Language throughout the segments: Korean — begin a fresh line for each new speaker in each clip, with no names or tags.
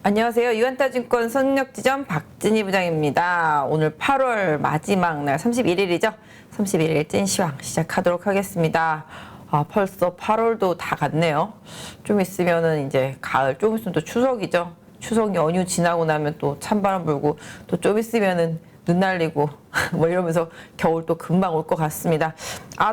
안녕하세요. 유한타증권 선력지점 박진희 부장입니다. 오늘 8월 마지막 날 31일이죠. 31일 찐시황 시작하도록 하겠습니다. 벌써 8월도 다 갔네요. 좀 있으면은 이제 가을, 좀 있으면 또 추석이죠. 추석 연휴 지나고 나면 또 찬바람 불고 또 좀 있으면은 눈 날리고 뭐 이러면서 겨울 또 금방 올 것 같습니다.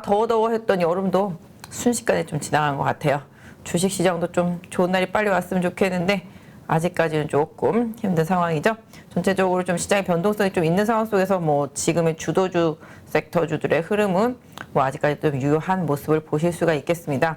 더워 했더니 여름도 순식간에 좀 지나간 것 같아요. 주식시장도 좀 좋은 날이 빨리 왔으면 좋겠는데 아직까지는 조금 힘든 상황이죠. 전체적으로 좀 시장의 변동성이 좀 있는 상황 속에서 뭐 지금의 주도주 섹터주들의 흐름은 뭐 아직까지 좀 유효한 모습을 보실 수가 있겠습니다.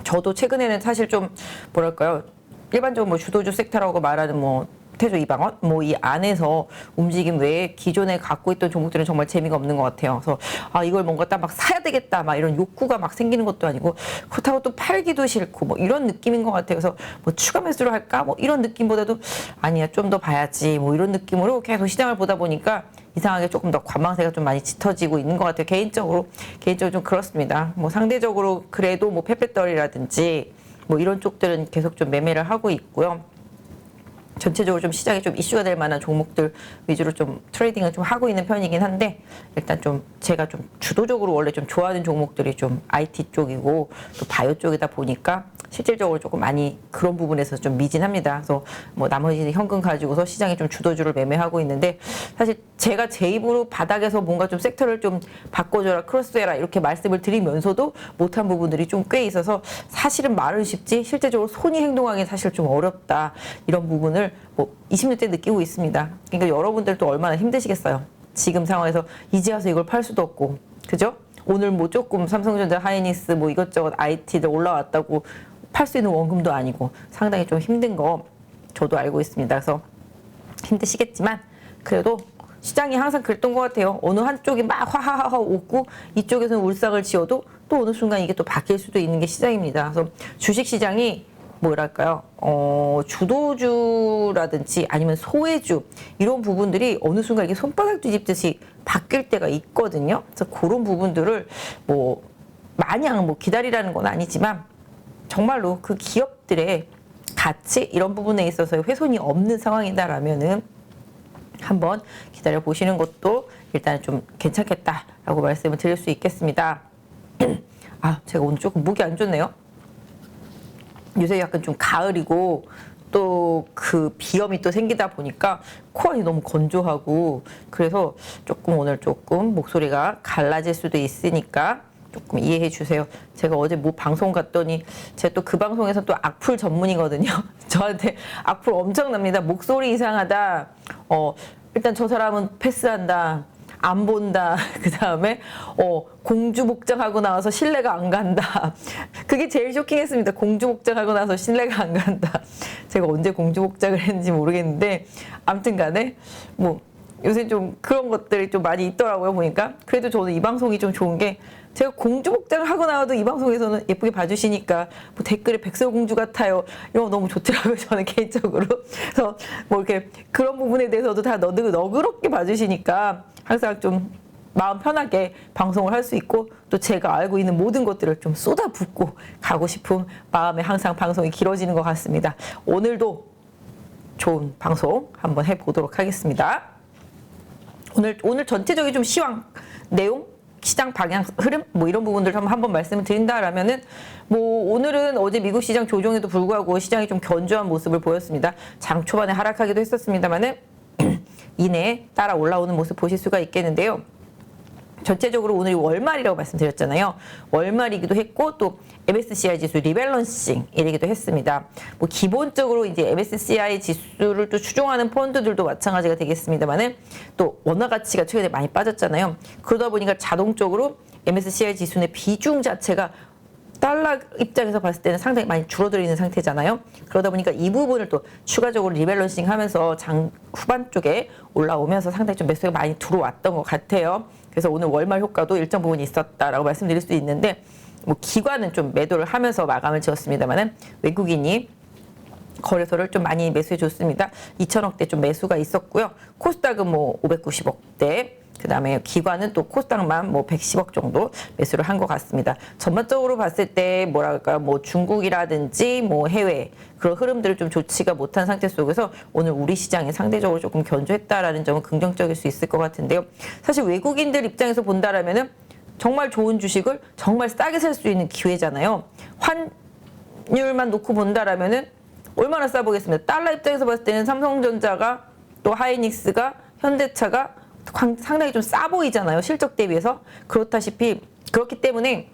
저도 최근에는 사실 좀 뭐랄까요, 일반적으로 뭐 주도주 섹터라고 말하는 뭐 태조 이방원 뭐 이 안에서 움직임 외에 기존에 갖고 있던 종목들은 정말 재미가 없는 것 같아요. 그래서 이걸 뭔가 딱 막 사야 되겠다 막 이런 욕구가 막 생기는 것도 아니고, 그렇다고 또 팔기도 싫고 뭐 이런 느낌인 것 같아요. 그래서 뭐 추가 매수를 할까 뭐 이런 느낌보다도 아니야 좀 더 봐야지 뭐 이런 느낌으로 계속 시장을 보다 보니까 이상하게 조금 더 관망세가 좀 많이 짙어지고 있는 것 같아요. 개인적으로 좀 그렇습니다. 뭐 상대적으로 그래도 뭐 페페떨이라든지 뭐 이런 쪽들은 계속 좀 매매를 하고 있고요. 전체적으로 좀 시장에 좀 이슈가 될 만한 종목들 위주로 좀 트레이딩을 좀 하고 있는 편이긴 한데, 일단 좀 제가 좀 주도적으로 원래 좀 좋아하는 종목들이 좀 IT 쪽이고 또 바이오 쪽이다 보니까 실질적으로 조금 많이 그런 부분에서 좀 미진합니다. 그래서 뭐 나머지는 현금 가지고서 시장에 좀 주도주를 매매하고 있는데, 사실 제가 제 입으로 바닥에서 뭔가 좀 섹터를 좀 바꿔줘라, 크로스해라 이렇게 말씀을 드리면서도 못한 부분들이 좀 꽤 있어서 사실은 말은 쉽지 실제적으로 손이 행동하기 사실 좀 어렵다, 이런 부분을 뭐 20년째 느끼고 있습니다. 그러니까 여러분들도 얼마나 힘드시겠어요. 지금 상황에서 이제 와서 이걸 팔 수도 없고, 그죠? 오늘 뭐 조금 삼성전자, 하이닉스 뭐 이것저것 IT들 올라왔다고 팔 수 있는 원금도 아니고 상당히 좀 힘든 거 저도 알고 있습니다. 그래서 힘드시겠지만 그래도 시장이 항상 그랬던 것 같아요. 어느 한쪽이 막 화하하 웃고 이쪽에서는 울상을 지어도 또 어느 순간 이게 또 바뀔 수도 있는 게 시장입니다. 그래서 주식시장이 뭐랄까요, 주도주라든지 아니면 소외주 이런 부분들이 어느 순간 이게 손바닥 뒤집듯이 바뀔 때가 있거든요. 그래서 그런 부분들을 뭐 마냥 뭐 기다리라는 건 아니지만 정말로 그 기업들의 가치 이런 부분에 있어서 훼손이 없는 상황이다라면은 한번 기다려 보시는 것도 일단 좀 괜찮겠다라고 말씀을 드릴 수 있겠습니다. 제가 오늘 조금 목이 안 좋네요. 요새 약간 좀 가을이고 또 그 비염이 또 생기다 보니까 코안이 너무 건조하고, 그래서 조금 오늘 조금 목소리가 갈라질 수도 있으니까 조금 이해해 주세요. 제가 어제 뭐 방송 갔더니 제가 또 그 방송에서 또 악플 전문이거든요. 저한테 악플 엄청납니다. 목소리 이상하다. 일단 저 사람은 패스한다. 안 본다. 그 다음에 공주 복장하고 나와서 신뢰가 안 간다. 그게 제일 쇼킹했습니다. 공주 복장하고 나서 신뢰가 안 간다. 제가 언제 공주 복장을 했는지 모르겠는데 아무튼 간에 뭐 요새 좀 그런 것들이 좀 많이 있더라고요, 보니까. 그래도 저는 이 방송이 좀 좋은 게 제가 공주 복장을 하고 나와도 이 방송에서는 예쁘게 봐주시니까 뭐 댓글에 백설공주 같아요 이런 거 너무 좋더라고요, 저는 개인적으로. 그래서 뭐 이렇게 그런 부분에 대해서도 다 너그럽게 봐주시니까 항상 좀 마음 편하게 방송을 할 수 있고, 또 제가 알고 있는 모든 것들을 좀 쏟아붓고 가고 싶은 마음에 항상 방송이 길어지는 것 같습니다. 오늘도 좋은 방송 한번 해보도록 하겠습니다. 오늘 전체적인 좀 시황 내용, 시장 방향 흐름 뭐 이런 부분들 한번 말씀을 드린다라면은, 뭐 오늘은 어제 미국 시장 조정에도 불구하고 시장이 좀 견조한 모습을 보였습니다. 장 초반에 하락하기도 했었습니다만은 이내에 따라 올라오는 모습 보실 수가 있겠는데요. 전체적으로 오늘이 월말이라고 말씀드렸잖아요. 월말이기도 했고 또 MSCI 지수 리밸런싱이기도 했습니다. 뭐 기본적으로 이제 MSCI 지수를 또 추종하는 펀드들도 마찬가지가 되겠습니다만은 또 원화 가치가 최근에 많이 빠졌잖아요. 그러다 보니까 자동적으로 MSCI 지수의 비중 자체가 달러 입장에서 봤을 때는 상당히 많이 줄어들어 있는 상태잖아요. 그러다 보니까 이 부분을 또 추가적으로 리밸런싱 하면서 장 후반 쪽에 올라오면서 상당히 좀 매수가 많이 들어왔던 것 같아요. 그래서 오늘 월말 효과도 일정 부분 있었다라고 말씀드릴 수도 있는데, 뭐 기관은 좀 매도를 하면서 마감을 지었습니다만은 외국인이 거래소를 좀 많이 매수해 줬습니다. 2천억대 좀 매수가 있었고요. 코스닥은 뭐 590억대, 그다음에 기관은 또 코스닥만 뭐 110억 정도 매수를 한 것 같습니다. 전반적으로 봤을 때 뭐랄까 뭐 중국이라든지 뭐 해외 그런 흐름들을 좀 좋지가 못한 상태 속에서 오늘 우리 시장이 상대적으로 조금 견조했다라는 점은 긍정적일 수 있을 것 같은데요. 사실 외국인들 입장에서 본다라면은 정말 좋은 주식을 정말 싸게 살 수 있는 기회잖아요. 환율만 놓고 본다라면은 얼마나 싸 보겠습니다. 달러 입장에서 봤을 때는 삼성전자가 또 하이닉스가 현대차가 상당히 좀 싸 보이잖아요. 실적 대비해서. 그렇기 때문에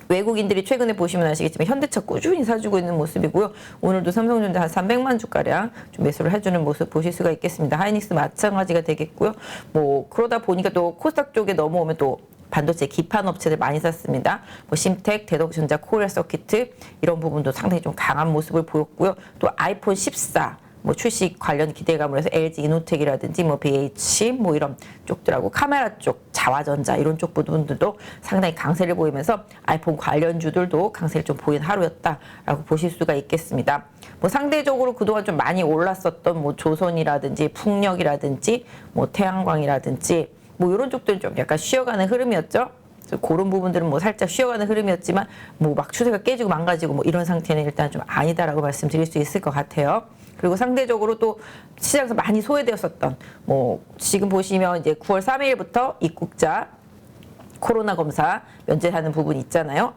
외국인들이 최근에 보시면 아시겠지만 현대차 꾸준히 사주고 있는 모습이고요. 오늘도 삼성전자 한 300만 주가량 좀 매수를 해주는 모습 보실 수가 있겠습니다. 하이닉스 마찬가지가 되겠고요. 뭐 그러다 보니까 또 코스닥 쪽에 넘어오면 또 반도체 기판 업체들 많이 샀습니다. 뭐 심텍, 대덕전자, 코리아 서키트 이런 부분도 상당히 좀 강한 모습을 보였고요. 또 아이폰 14 뭐 출시 관련 기대감으로 해서 LG 이노텍이라든지 뭐 BH 뭐 이런 쪽들하고 카메라 쪽 자화전자 이런 쪽 부분들도 상당히 강세를 보이면서 아이폰 관련주들도 강세를 좀 보인 하루였다라고 보실 수가 있겠습니다. 뭐 상대적으로 그동안 좀 많이 올랐었던 뭐 조선이라든지 풍력이라든지 뭐 태양광이라든지 뭐 이런 쪽들은 좀 약간 쉬어가는 흐름이었죠. 그런 부분들은 뭐 살짝 쉬어가는 흐름이었지만 뭐 막 추세가 깨지고 망가지고 뭐 이런 상태는 일단 좀 아니다라고 말씀드릴 수 있을 것 같아요. 그리고 상대적으로 또 시장에서 많이 소외되었었던 뭐 지금 보시면 이제 9월 3일부터 입국자 코로나 검사 면제하는 부분 있잖아요.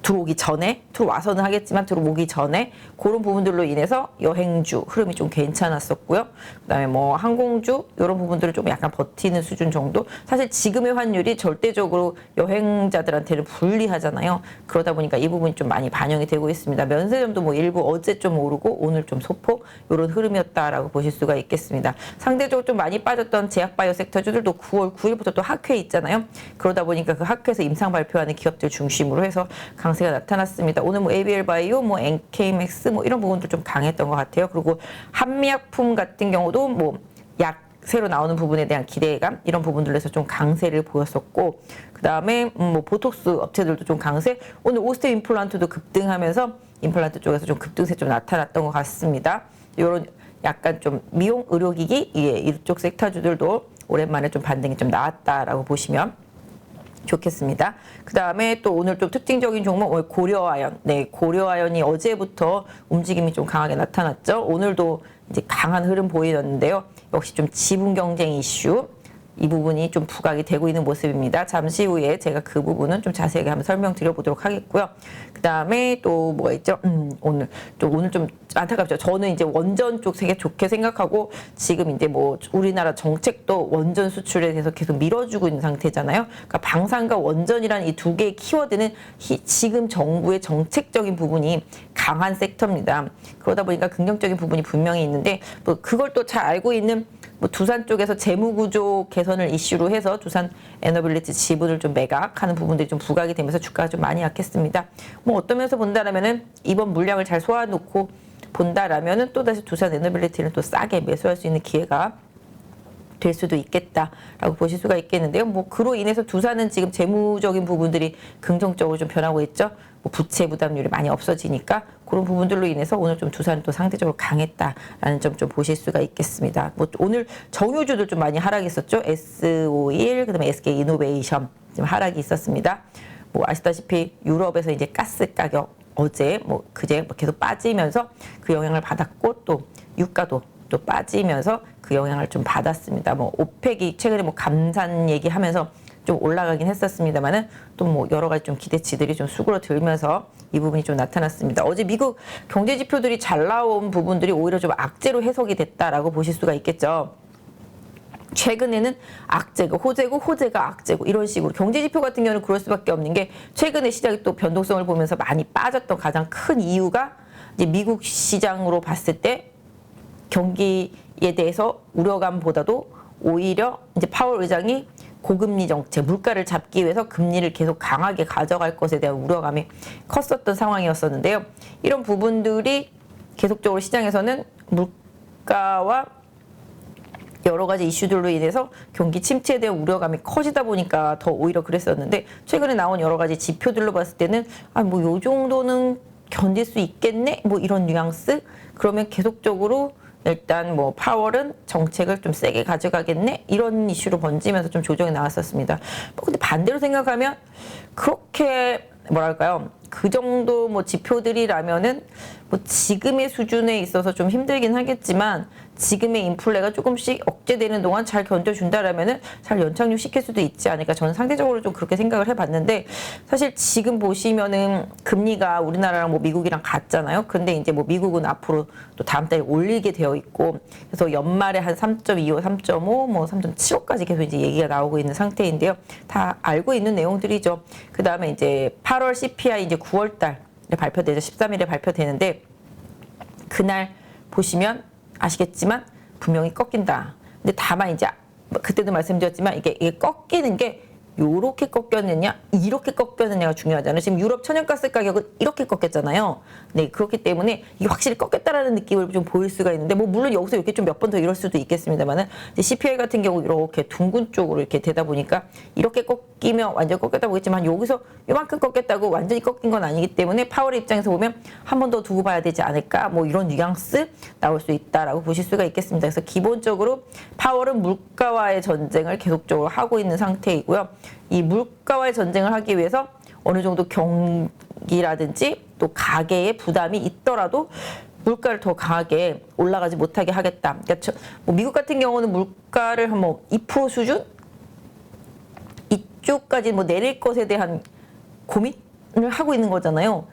들어오기 전에 들어와서는 하겠지만 들어오기 전에 그런 부분들로 인해서 여행주 흐름이 좀 괜찮았었고요. 그다음에 뭐 항공주 이런 부분들을 좀 약간 버티는 수준 정도. 사실 지금의 환율이 절대적으로 여행자들한테는 불리하잖아요. 그러다 보니까 이 부분이 좀 많이 반영이 되고 있습니다. 면세점도 뭐 일부 어제 좀 오르고 오늘 좀 소폭 이런 흐름이었다라고 보실 수가 있겠습니다. 상대적으로 좀 많이 빠졌던 제약바이오 섹터주들도 9월 9일부터 또 학회 있잖아요. 그러다 보니까 그 학회에서 임상 발표하는 기업들 중심으로 해서 강세가 나타났습니다. 오늘 뭐 ABL 바이오, 뭐 NK맥스 뭐 이런 부분들 좀 강했던 것 같아요. 그리고 한미약품 같은 경우도 뭐 약 새로 나오는 부분에 대한 기대감 이런 부분들로 해서 좀 강세를 보였었고 그다음에 뭐 보톡스 업체들도 좀 강세. 오늘 오스테 임플란트도 급등하면서 임플란트 쪽에서 좀 급등세 좀 나타났던 것 같습니다. 이런 약간 좀 미용 의료기기 이쪽 섹터주들도 오랜만에 좀 반등이 좀 나왔다라고 보시면 좋겠습니다. 그 다음에 또 오늘 좀 특징적인 종목 오늘 고려아연. 네, 고려아연이 어제부터 움직임이 좀 강하게 나타났죠. 오늘도 이제 강한 흐름 보이는데요. 역시 좀 지분 경쟁 이슈. 이 부분이 좀 부각이 되고 있는 모습입니다. 잠시 후에 제가 그 부분은 좀 자세하게 한번 설명드려 보도록 하겠고요. 그 다음에 또 뭐가 있죠? 오늘 좀 안타깝죠. 저는 이제 원전 쪽 되게 좋게 생각하고 지금 이제 뭐 우리나라 정책도 원전 수출에 대해서 계속 밀어주고 있는 상태잖아요. 그러니까 방산과 원전이라는 이 두 개의 키워드는 지금 정부의 정책적인 부분이 강한 섹터입니다. 그러다 보니까 긍정적인 부분이 분명히 있는데 뭐 그걸 또 잘 알고 있는 뭐 두산 쪽에서 재무구조 개선을 이슈로 해서 두산 에너빌리티 지분을 좀 매각하는 부분들이 좀 부각이 되면서 주가가 좀 많이 약했습니다. 뭐 어떤 면에서 본다라면은 이번 물량을 잘 소화놓고 본다라면은 또 다시 두산 에너빌리티를 또 싸게 매수할 수 있는 기회가 될 수도 있겠다라고 보실 수가 있겠는데요. 뭐 그로 인해서 두산은 지금 재무적인 부분들이 긍정적으로 좀 변하고 있죠. 뭐 부채 부담률이 많이 없어지니까 그런 부분들로 인해서 오늘 좀 두산은 또 상대적으로 강했다라는 점 좀 보실 수가 있겠습니다. 뭐 오늘 정유주들 좀 많이 하락했었죠. S51 그다음에 SK 이노베이션 좀 하락이 있었습니다. 뭐 아시다시피 유럽에서 이제 가스 가격 어제 뭐 그제 뭐 계속 빠지면서 그 영향을 받았고 또 유가도 또 빠지면서 그 영향을 좀 받았습니다. 뭐 오펙이 최근에 뭐 감산 얘기하면서 좀 올라가긴 했었습니다만은 또 뭐 여러 가지 좀 기대치들이 좀 수그러들면서 이 부분이 좀 나타났습니다. 어제 미국 경제 지표들이 잘 나온 부분들이 오히려 좀 악재로 해석이 됐다라고 보실 수가 있겠죠. 최근에는 악재고 호재고 호재가 악재고 이런 식으로 경제 지표 같은 경우는 그럴 수밖에 없는 게 최근에 시장이 또 변동성을 보면서 많이 빠졌던 가장 큰 이유가 이제 미국 시장으로 봤을 때 경기에 대해서 우려감보다도 오히려 이제 파월 의장이 고금리 정책, 물가를 잡기 위해서 금리를 계속 강하게 가져갈 것에 대한 우려감이 컸었던 상황이었었는데요. 이런 부분들이 계속적으로 시장에서는 물가와 여러 가지 이슈들로 인해서 경기 침체에 대한 우려감이 커지다 보니까 더 오히려 그랬었는데 최근에 나온 여러 가지 지표들로 봤을 때는 뭐 요 정도는 견딜 수 있겠네? 뭐 이런 뉘앙스? 그러면 계속적으로 일단 뭐 파월은 정책을 좀 세게 가져가겠네 이런 이슈로 번지면서 좀 조정이 나왔었습니다. 뭐 근데 반대로 생각하면 그렇게 뭐랄까요? 그 정도 뭐 지표들이라면은 뭐 지금의 수준에 있어서 좀 힘들긴 하겠지만 지금의 인플레가 조금씩 억제되는 동안 잘 견뎌준다라면은 잘 연착륙 시킬 수도 있지 않을까. 저는 상대적으로 좀 그렇게 생각을 해봤는데 사실 지금 보시면은 금리가 우리나라랑 뭐 미국이랑 같잖아요. 근데 이제 뭐 미국은 앞으로 또 다음 달에 올리게 되어 있고 그래서 연말에 한 3.25, 3.5, 뭐 3.75까지 계속 이제 얘기가 나오고 있는 상태인데요. 다 알고 있는 내용들이죠. 그 다음에 이제 8월 CPI 이제 9월 달에 발표되죠. 13일에 발표되는데 그날 보시면 아시겠지만 분명히 꺾인다. 근데 다만 이제 그때도 말씀드렸지만 이게 꺾이는 게 요렇게 꺾였느냐 이렇게 꺾였느냐가 중요하잖아요. 지금 유럽 천연가스 가격은 이렇게 꺾였잖아요. 네, 그렇기 때문에 이게 확실히 꺾였다라는 느낌을 좀 보일 수가 있는데 뭐 물론 여기서 이렇게 좀 몇 번 더 이럴 수도 있겠습니다만은 CPI 같은 경우 이렇게 둥근 쪽으로 이렇게 되다 보니까 이렇게 꺾이면 완전 꺾였다 보겠지만 여기서 이만큼 꺾였다고 완전히 꺾인 건 아니기 때문에 파월의 입장에서 보면 한 번 더 두고 봐야 되지 않을까 뭐 이런 뉘앙스 나올 수 있다라고 보실 수가 있겠습니다. 그래서 기본적으로 파월은 물가와의 전쟁을 계속적으로 하고 있는 상태이고요. 이 물가와의 전쟁을 하기 위해서 어느 정도 경기라든지 또 가계의 부담이 있더라도 물가를 더 강하게 올라가지 못하게 하겠다. 그러니까 뭐 미국 같은 경우는 물가를 한 뭐 2% 수준 이쪽까지 뭐 내릴 것에 대한 고민을 하고 있는 거잖아요.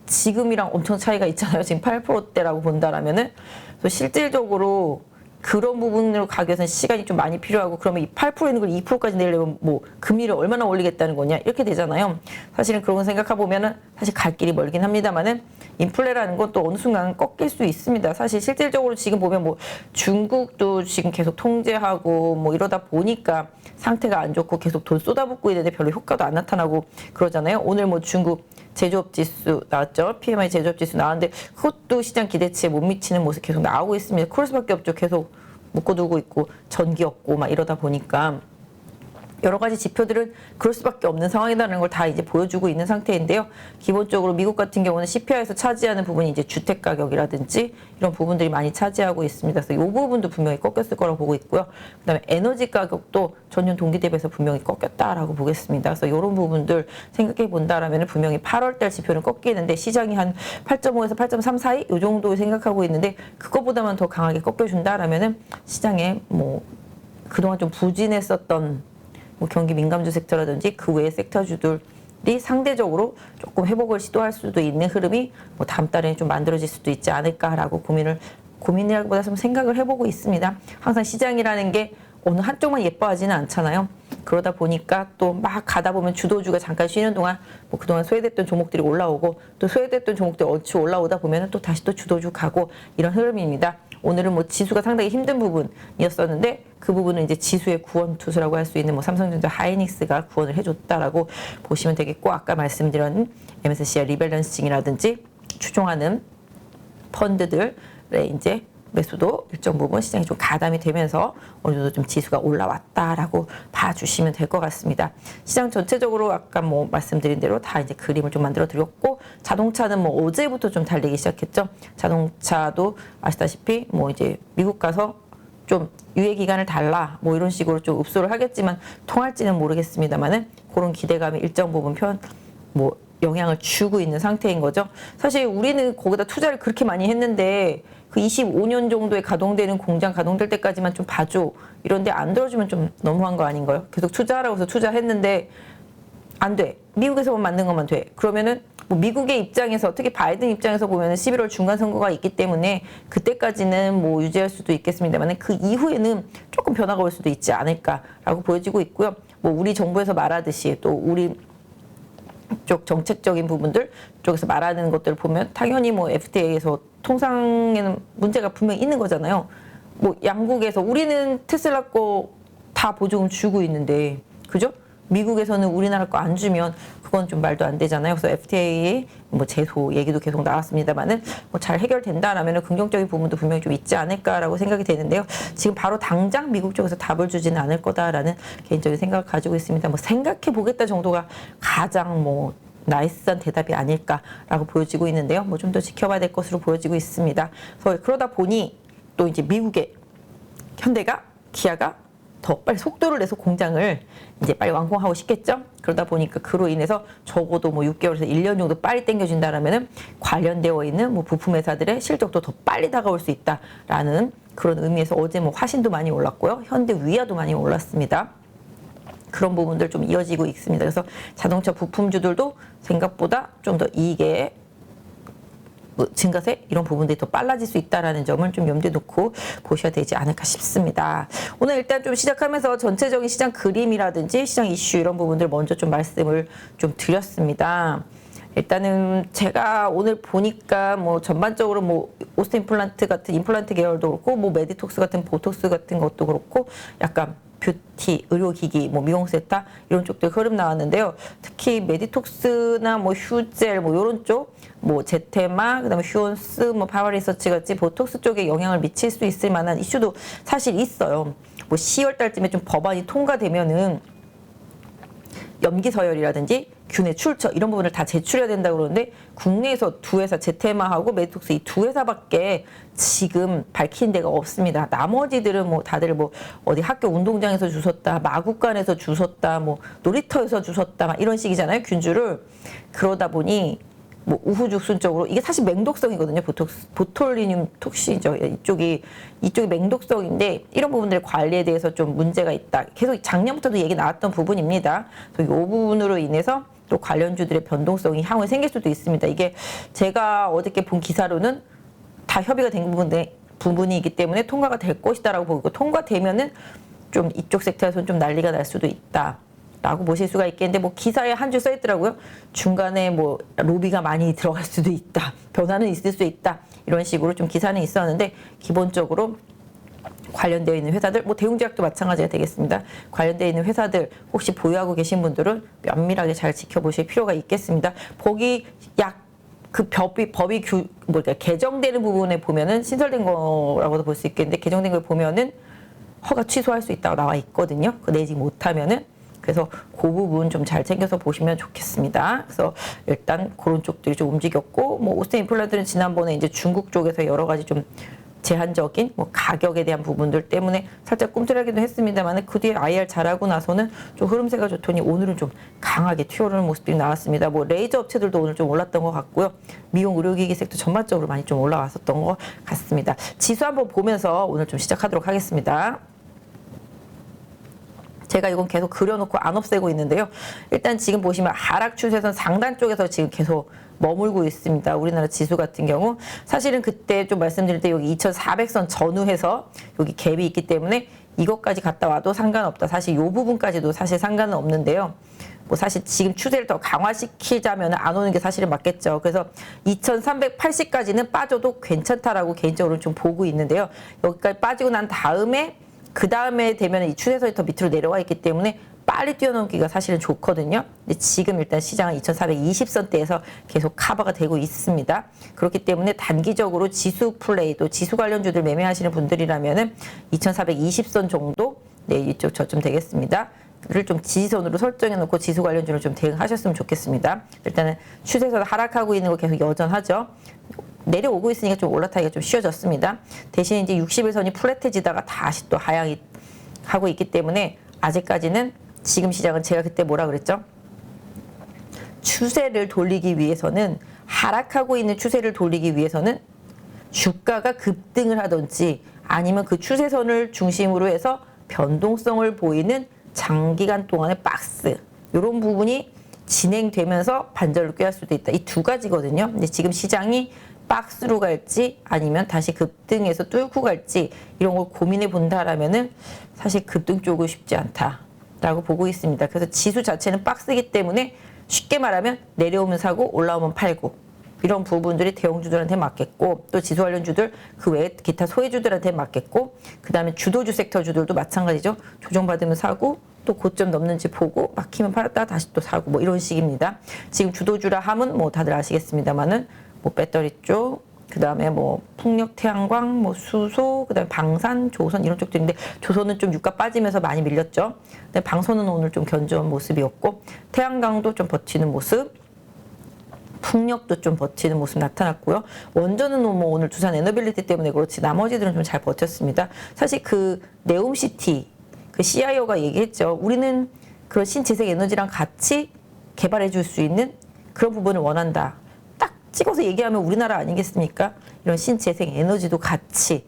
지금이랑 엄청 차이가 있잖아요. 지금 8%대라고 본다라면은 그래서 실질적으로 그런 부분으로 가기 위해서는 시간이 좀 많이 필요하고 그러면 이 8% 있는 걸 2%까지 내려면 뭐 금리를 얼마나 올리겠다는 거냐 이렇게 되잖아요. 사실은 그런 거 생각해 보면은 사실 갈 길이 멀긴 합니다만은 인플레라는 건 또 어느 순간 꺾일 수 있습니다. 사실 실질적으로 지금 보면 뭐 중국도 지금 계속 통제하고 뭐 이러다 보니까 상태가 안 좋고 계속 돈 쏟아붓고 있는데 별로 효과도 안 나타나고 그러잖아요. 오늘 뭐 중국 제조업 지수 나왔죠. PMI 제조업 지수 나왔는데 그것도 시장 기대치에 못 미치는 모습 계속 나오고 있습니다. 그럴 수밖에 없죠. 계속 묶어두고 있고 전기 없고 막 이러다 보니까 여러 가지 지표들은 그럴 수밖에 없는 상황이라는 걸 다 이제 보여주고 있는 상태인데요. 기본적으로 미국 같은 경우는 CPI에서 차지하는 부분이 이제 주택 가격이라든지 이런 부분들이 많이 차지하고 있습니다. 그래서 이 부분도 분명히 꺾였을 거라고 보고 있고요. 그다음에 에너지 가격도 전년 동기 대비해서 분명히 꺾였다라고 보겠습니다. 그래서 이런 부분들 생각해 본다라면 분명히 8월달 지표는 꺾이는데 시장이 한 8.5에서 8.3 사이 이 정도 생각하고 있는데 그거보다만 더 강하게 꺾여준다라면은 시장에 뭐 그동안 좀 부진했었던 뭐 경기 민감주 섹터라든지 그 외의 섹터주들이 상대적으로 조금 회복을 시도할 수도 있는 흐름이 뭐 다음 달에 좀 만들어질 수도 있지 않을까라고 고민이라기보다 좀 생각을 해보고 있습니다. 항상 시장이라는 게 어느 한쪽만 예뻐하지는 않잖아요. 그러다 보니까 또 막 가다 보면 주도주가 잠깐 쉬는 동안 뭐 그동안 소외됐던 종목들이 올라오고 또 소외됐던 종목들이 얼추 올라오다 보면 또 다시 또 주도주 가고 이런 흐름입니다. 오늘은 뭐 지수가 상당히 힘든 부분이었었는데 그 부분은 이제 지수의 구원 투수라고 할 수 있는 뭐 삼성전자 하이닉스가 구원을 해줬다라고 보시면 되겠고 아까 말씀드린 MSCI 리밸런싱이라든지 추종하는 펀드들의 이제 매수도 일정 부분 시장이 좀 가담이 되면서 어느 정도 좀 지수가 올라왔다라고 봐주시면 될 것 같습니다. 시장 전체적으로 아까 뭐 말씀드린 대로 다 이제 그림을 좀 만들어 드렸고 자동차는 뭐 어제부터 좀 달리기 시작했죠. 자동차도 아시다시피 뭐 이제 미국 가서 좀 유예 기간을 달라 뭐 이런 식으로 좀 읍소를 하겠지만 통할지는 모르겠습니다만은 그런 기대감이 일정 부분 뭐 영향을 주고 있는 상태인 거죠. 사실 우리는 거기다 투자를 그렇게 많이 했는데 그 25년 정도에 가동되는 공장 가동될 때까지만 좀 봐줘. 이런데 안 들어주면 좀 너무한 거 아닌가요? 계속 투자하라고 해서 투자했는데 안 돼. 미국에서만 만든 것만 돼. 그러면은 뭐 미국의 입장에서 특히 바이든 입장에서 보면은 11월 중간 선거가 있기 때문에 그때까지는 뭐 유지할 수도 있겠습니다만 그 이후에는 조금 변화가 올 수도 있지 않을까라고 보여지고 있고요. 뭐 우리 정부에서 말하듯이 또 우리 쪽 정책적인 부분들 쪽에서 말하는 것들을 보면 당연히 뭐 FTA에서 통상에는 문제가 분명히 있는 거잖아요. 뭐 양국에서 우리는 테슬라 거 다 보조금 주고 있는데 그죠? 미국에서는 우리나라 거 안 주면 그건 좀 말도 안 되잖아요. 그래서 FTA 뭐 제소 얘기도 계속 나왔습니다만은 뭐 잘 해결된다라면 긍정적인 부분도 분명히 좀 있지 않을까라고 생각이 되는데요. 지금 바로 당장 미국 쪽에서 답을 주지는 않을 거다라는 개인적인 생각을 가지고 있습니다. 뭐 생각해 보겠다 정도가 가장 뭐 나이스한 대답이 아닐까라고 보여지고 있는데요. 뭐 좀 더 지켜봐야 될 것으로 보여지고 있습니다. 그래서 그러다 보니 또 이제 미국의 현대가 기아가 더 빨리 속도를 내서 공장을 이제 빨리 완공하고 싶겠죠. 그러다 보니까 그로 인해서 적어도 뭐 6개월에서 1년 정도 빨리 당겨진다라면은 관련되어 있는 뭐 부품 회사들의 실적도 더 빨리 다가올 수 있다라는 그런 의미에서 어제 뭐 화신도 많이 올랐고요. 현대 위아도 많이 올랐습니다. 그런 부분들 좀 이어지고 있습니다. 그래서 자동차 부품주들도 생각보다 좀 더 이익에 뭐 증가세 이런 부분들이 더 빨라질 수 있다는 점을 좀 염두에 놓고 보셔야 되지 않을까 싶습니다. 오늘 일단 좀 시작하면서 전체적인 시장 그림이라든지 시장 이슈 이런 부분들 먼저 좀 말씀을 좀 드렸습니다. 일단은 제가 오늘 보니까 뭐 전반적으로 뭐 오스트 임플란트 같은 임플란트 계열도 그렇고 뭐 메디톡스 같은 보톡스 같은 것도 그렇고 약간 뷰티, 의료기기, 뭐 미용 세타 이런 쪽들 흐름 나왔는데요. 특히 메디톡스나 뭐 휴젤 뭐 이런 쪽, 뭐 제테마, 그다음에 휴온스, 뭐 파워리서치 같이 보톡스 쪽에 영향을 미칠 수 있을 만한 이슈도 사실 있어요. 뭐 10월 달쯤에 좀 법안이 통과되면은 염기 서열이라든지 균의 출처 이런 부분을 다 제출해야 된다고 그러는데 국내에서 두 회사 제테마하고 메디톡스 이 두 회사밖에 지금 밝힌 데가 없습니다. 나머지들은 뭐 다들 뭐 어디 학교 운동장에서 주웠다, 마구간에서 주웠다, 뭐 놀이터에서 주웠다 막 이런 식이잖아요. 균주를. 그러다 보니 뭐 우후죽순적으로 이게 사실 맹독성이거든요. 보톨리늄 톡시죠. 이쪽이 맹독성인데 이런 부분들의 관리에 대해서 좀 문제가 있다. 계속 작년부터도 얘기 나왔던 부분입니다. 이 부분으로 인해서 또 관련주들의 변동성이 향후에 생길 수도 있습니다. 이게 제가 어저께 본 기사로는 다 협의가 된 부분이기 때문에 통과가 될 것이다라고 보고 통과되면은 좀 이쪽 섹터에서는 좀 난리가 날 수도 있다. 라고 보실 수가 있겠는데 뭐 기사에 한 줄 써있더라고요. 중간에 뭐 로비가 많이 들어갈 수도 있다. 변화는 있을 수 있다. 이런 식으로 좀 기사는 있었는데 기본적으로 관련되어 있는 회사들, 뭐 대웅제약도 마찬가지가 되겠습니다. 관련되어 있는 회사들 혹시 보유하고 계신 분들은 면밀하게 잘 지켜보실 필요가 있겠습니다. 거기 그 법이 개정되는 부분에 보면은 신설된 거라고도 볼 수 있겠는데 개정된 걸 보면은 허가 취소할 수 있다고 나와 있거든요. 내지 못하면은. 그래서 그 부분 좀 잘 챙겨서 보시면 좋겠습니다. 그래서 일단 그런 쪽들이 좀 움직였고, 뭐 오스틴 임플란트는 지난번에 이제 중국 쪽에서 여러 가지 좀 제한적인 뭐 가격에 대한 부분들 때문에 살짝 꿈틀하기도 했습니다만 그 뒤에 IR 잘하고 나서는 좀 흐름세가 좋더니 오늘은 좀 강하게 튀어오르는 모습들이 나왔습니다. 뭐 레이저 업체들도 오늘 좀 올랐던 것 같고요. 미용 의료기기 섹터 전반적으로 많이 좀 올라왔었던 것 같습니다. 지수 한번 보면서 오늘 좀 시작하도록 하겠습니다. 제가 이건 계속 그려놓고 안 없애고 있는데요. 일단 지금 보시면 하락 추세선 상단 쪽에서 지금 계속 머물고 있습니다. 우리나라 지수 같은 경우 사실은 그때 좀 말씀드릴 때 여기 2400선 전후해서 여기 갭이 있기 때문에 이것까지 갔다 와도 상관없다. 사실 이 부분까지도 사실 상관은 없는데요. 뭐 사실 지금 추세를 더 강화시키자면 안 오는 게 사실은 맞겠죠. 그래서 2380까지는 빠져도 괜찮다라고 개인적으로 좀 보고 있는데요. 여기까지 빠지고 난 다음에 그 다음에 되면 이 추세선이 더 밑으로 내려와 있기 때문에 빨리 뛰어넘기가 사실은 좋거든요. 근데 지금 일단 시장은 2420선대에서 계속 커버가 되고 있습니다. 그렇기 때문에 단기적으로 지수 플레이 또 지수 관련주들 매매하시는 분들이라면은 2420선 정도 네, 이쪽 저점 되겠습니다. 를 좀 지지선으로 설정해 놓고 지수 관련주를 좀 대응하셨으면 좋겠습니다. 일단은 추세선 하락하고 있는 거 계속 여전하죠. 내려오고 있으니까 좀 올라타기가 좀 쉬워졌습니다. 대신 이제 60일선이 플랫해지다가 다시 또 하향이 하고 있기 때문에 아직까지는 지금 시장은 제가 그때 뭐라 그랬죠? 추세를 돌리기 위해서는 하락하고 있는 추세를 돌리기 위해서는 주가가 급등을 하든지 아니면 그 추세선을 중심으로 해서 변동성을 보이는 장기간 동안의 박스 이런 부분이 진행되면서 반전을 꾀할 수도 있다. 이 두 가지거든요. 근데 지금 시장이 박스로 갈지 아니면 다시 급등해서 뚫고 갈지 이런 걸 고민해 본다라면은 사실 급등 쪽은 쉽지 않다라고 보고 있습니다. 그래서 지수 자체는 박스이기 때문에 쉽게 말하면 내려오면 사고 올라오면 팔고 이런 부분들이 대형주들한테 맞겠고 또 지수 관련주들 그 외에 기타 소외주들한테 맞겠고 그 다음에 주도주 섹터주들도 마찬가지죠. 조정받으면 사고 또 고점 넘는지 보고 막히면 팔았다가 다시 또 사고 뭐 이런 식입니다. 지금 주도주라 함은 뭐 다들 아시겠습니다만은 뭐 배터리 쪽, 그 다음에 뭐 풍력, 태양광, 뭐 수소, 그 다음에 방산, 조선 이런 쪽들인데 조선은 좀 유가 빠지면서 많이 밀렸죠. 근데 방선은 오늘 좀 견조한 모습이었고 태양광도 좀 버티는 모습. 풍력도 좀 버티는 모습 나타났고요. 원전은 뭐 오늘 두산 에너빌리티 때문에 그렇지 나머지들은 좀 잘 버텼습니다. 사실 그 네옴시티 그 CIO가 얘기했죠. 우리는 그런 신재생 에너지랑 같이 개발해 줄 수 있는 그런 부분을 원한다. 딱 찍어서 얘기하면 우리나라 아니겠습니까? 이런 신재생 에너지도 같이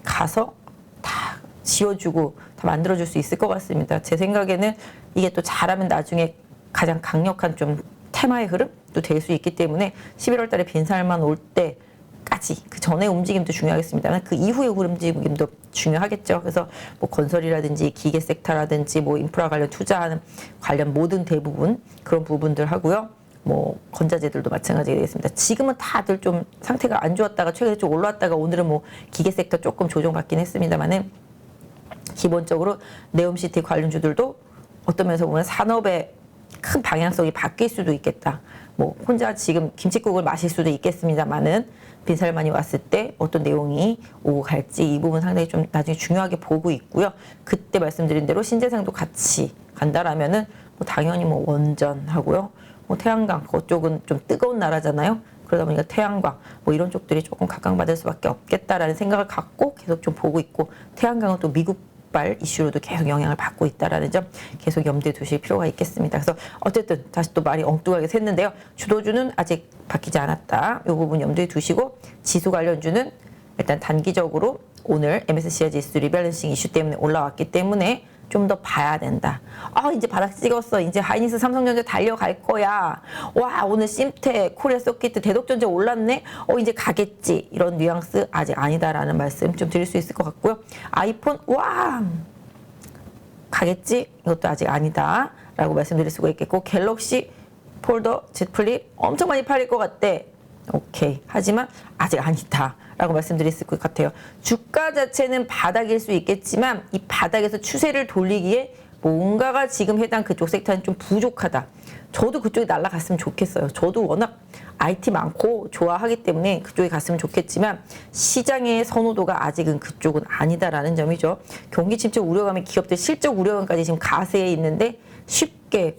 가서 다 지어주고 다 만들어줄 수 있을 것 같습니다. 제 생각에는 이게 또 잘하면 나중에 가장 강력한 좀 테마의 흐름도 될 수 있기 때문에 11월 달에 빈살만 올 때까지 그 전에 움직임도 중요하겠습니다만 그 이후의 움직임도 중요하겠죠. 그래서 뭐 건설이라든지 기계 섹터라든지 뭐 인프라 관련 투자하는 관련 모든 대부분 그런 부분들 하고요. 뭐 건자재들도 마찬가지가 되겠습니다. 지금은 다들 좀 상태가 안 좋았다가 최근에 좀 올라왔다가 오늘은 뭐 기계 섹터 조금 조정받긴 했습니다만은 기본적으로 네옴시티 관련주들도 어떤 면에서 보면 산업의 큰 방향성이 바뀔 수도 있겠다. 뭐 혼자 지금 김칫국을 마실 수도 있겠습니다만은 빈살만이 왔을 때 어떤 내용이 오고 갈지 이 부분 상당히 좀 나중에 중요하게 보고 있고요. 그때 말씀드린 대로 신재생도 같이 간다라면은 뭐 당연히 뭐 원전하고요. 뭐 태양광 그쪽은 좀 뜨거운 나라잖아요. 그러다 보니까 태양광 뭐 이런 쪽들이 조금 각광받을 수밖에 없겠다라는 생각을 갖고 계속 좀 보고 있고 태양광은 또 미국발 이슈로도 계속 영향을 받고 있다라는 점 계속 염두에 두실 필요가 있겠습니다. 그래서 어쨌든 다시 또 말이 엉뚱하게 샜는데요. 주도주는 아직 바뀌지 않았다. 이 부분 염두에 두시고 지수 관련주는 일단 단기적으로 오늘 MSCI 지수 리밸런싱 이슈 때문에 올라왔기 때문에 좀 더 봐야 된다. 이제 바닥 찍었어. 이제 하이닉스 삼성전자 달려갈 거야. 와, 오늘 심텍, 코리아 서킷, 대덕전자 올랐네. 이제 가겠지. 이런 뉘앙스 아직 아니다라는 말씀 좀 드릴 수 있을 것 같고요. 아이폰, 와, 가겠지. 이것도 아직 아니다. 라고 말씀드릴 수가 있겠고, 갤럭시 폴더, Z 플립 엄청 많이 팔릴 것 같대. 오케이. 하지만 아직 아니다. 라고 말씀드릴 수 있을 것 같아요. 주가 자체는 바닥일 수 있겠지만 이 바닥에서 추세를 돌리기에 뭔가가 지금 해당 그쪽 섹터는 좀 부족하다. 저도 그쪽에 날아갔으면 좋겠어요. 저도 워낙 IT 많고 좋아하기 때문에 그쪽에 갔으면 좋겠지만 시장의 선호도가 아직은 그쪽은 아니다라는 점이죠. 경기 침체 우려감의 기업들 실적 우려감까지 지금 가세에 있는데 쉽게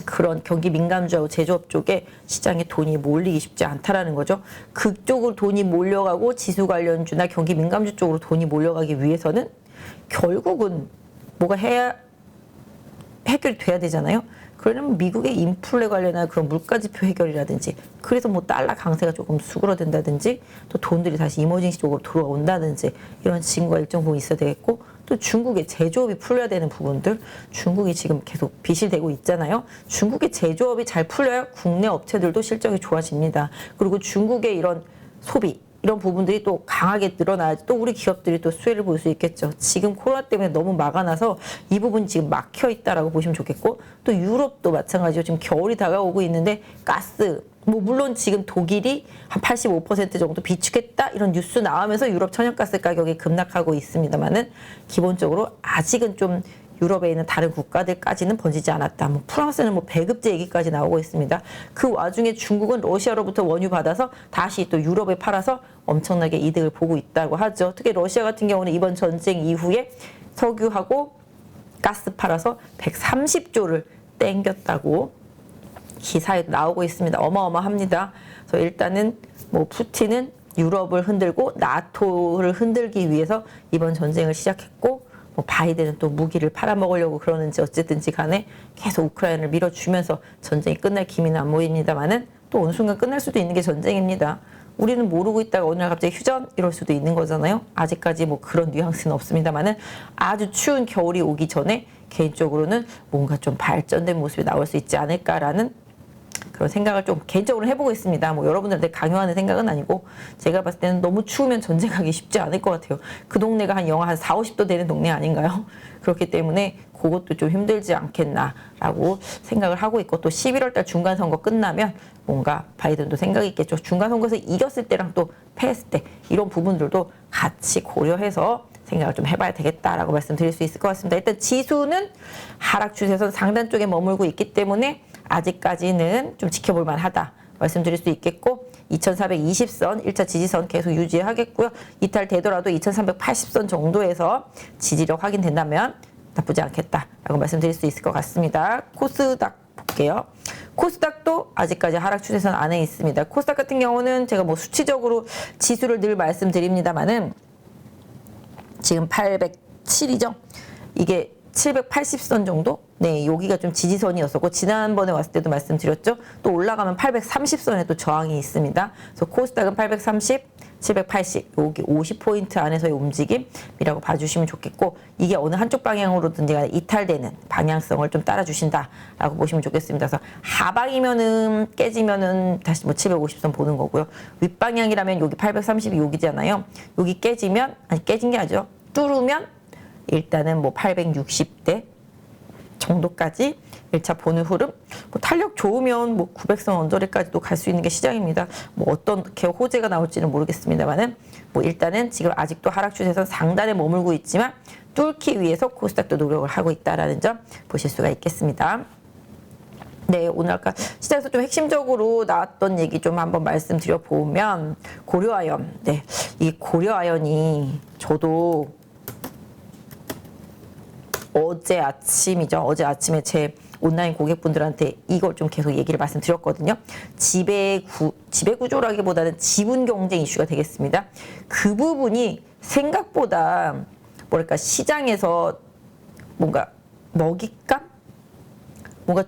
그런 경기 민감주하고 제조업 쪽에 시장에 돈이 몰리기 쉽지 않다라는 거죠. 그쪽으로 돈이 몰려가고 지수 관련주나 경기 민감주 쪽으로 돈이 몰려가기 위해서는 결국은 뭐가 해결이 돼야 되잖아요. 그러려면 미국의 인플레 관련한 그런 물가지표 해결이라든지 그래서 뭐 달러 강세가 조금 수그러든다든지 또 돈들이 다시 이머징시 쪽으로 들어온다든지 이런 징후가 일정 부분 있어야 되겠고 또 중국의 제조업이 풀려야 되는 부분들 중국이 지금 계속 빚이 되고 있잖아요. 중국의 제조업이 잘 풀려야 국내 업체들도 실적이 좋아집니다. 그리고 중국의 이런 소비 이런 부분들이 또 강하게 늘어나야지 또 우리 기업들이 또 수혜를 볼 수 있겠죠. 지금 코로나 때문에 너무 막아놔서 이 부분 지금 막혀 있다라고 보시면 좋겠고 또 유럽도 마찬가지로 지금 겨울이 다가오고 있는데 가스 뭐 물론 지금 독일이 한 85% 정도 비축했다 이런 뉴스 나오면서 유럽 천연가스 가격이 급락하고 있습니다만은 기본적으로 아직은 좀 유럽에 있는 다른 국가들까지는 번지지 않았다. 뭐 프랑스는 뭐 배급제 얘기까지 나오고 있습니다. 그 와중에 중국은 러시아로부터 원유 받아서 다시 또 유럽에 팔아서 엄청나게 이득을 보고 있다고 하죠. 특히 러시아 같은 경우는 이번 전쟁 이후에 석유하고 가스 팔아서 130조를 땡겼다고 기사에 나오고 있습니다. 어마어마합니다. 그래서 일단은 뭐 푸틴은 유럽을 흔들고 나토를 흔들기 위해서 이번 전쟁을 시작했고 뭐 바이든은 또 무기를 팔아먹으려고 그러는지 어쨌든지 간에 계속 우크라이나를 밀어주면서 전쟁이 끝날 기미는 안 보입니다만은 또 어느 순간 끝날 수도 있는 게 전쟁입니다. 우리는 모르고 있다가 어느 날 갑자기 휴전 이럴 수도 있는 거잖아요. 아직까지 뭐 그런 뉘앙스는 없습니다만은 아주 추운 겨울이 오기 전에 개인적으로는 뭔가 좀 발전된 모습이 나올 수 있지 않을까라는 그런 생각을 좀 개인적으로 해보고 있습니다. 뭐 여러분들한테 강요하는 생각은 아니고 제가 봤을 때는 너무 추우면 전쟁하기 쉽지 않을 것 같아요. 그 동네가 한 영하 한 4, 50도 되는 동네 아닌가요? 그렇기 때문에 그것도 좀 힘들지 않겠나라고 생각을 하고 있고 또 11월 달 중간 선거 끝나면 뭔가 바이든도 생각이 있겠죠. 중간 선거에서 이겼을 때랑 또 패했을 때 이런 부분들도 같이 고려해서 생각을 좀 해봐야 되겠다라고 말씀드릴 수 있을 것 같습니다. 일단 지수는 하락 추세선 상단 쪽에 머물고 있기 때문에 아직까지는 좀 지켜볼 만하다 말씀드릴 수 있겠고 2420선 1차 지지선 계속 유지하겠고요. 이탈되더라도 2380선 정도에서 지지력 확인된다면 나쁘지 않겠다라고 말씀드릴 수 있을 것 같습니다. 코스닥 볼게요. 코스닥도 아직까지 하락 추세선 안에 있습니다. 코스닥 같은 경우는 제가 뭐 수치적으로 지수를 늘 말씀드립니다만은 지금 807이죠. 이게 780선 정도? 네, 여기가 좀 지지선이었었고 지난번에 왔을 때도 말씀드렸죠. 또 올라가면 830선에 또 저항이 있습니다. 그래서 코스닥은 830, 780 여기 50포인트 안에서의 움직임이라고 봐주시면 좋겠고 이게 어느 한쪽 방향으로든지 이탈되는 방향성을 좀 따라주신다라고 보시면 좋겠습니다. 그래서 하방이면은 깨지면은 다시 뭐 750선 보는 거고요. 윗방향이라면 여기 830이 여기잖아요. 여기 깨지면 아니 깨진 게 아니죠. 뚫으면 일단은 뭐 860대 정도까지 1차 보는 흐름, 뭐 탄력 좋으면 뭐 900선 언저리까지도 갈 수 있는 게 시장입니다. 뭐 어떻게 호재가 나올지는 모르겠습니다만은 뭐 일단은 지금 아직도 하락 추세선 상단에 머물고 있지만 뚫기 위해서 코스닥도 노력을 하고 있다라는 점 보실 수가 있겠습니다. 네, 오늘 아까 시장에서 좀 핵심적으로 나왔던 얘기 좀 한번 말씀드려 보면 고려아연, 네, 이 고려아연이 저도 어제 아침에 제 온라인 고객분들한테 이걸 좀 계속 얘기를 말씀드렸거든요. 지배구조라기보다는 지분 경쟁 이슈가 되겠습니다. 그 부분이 생각보다 뭐랄까 시장에서 뭔가 먹잇감? 뭔가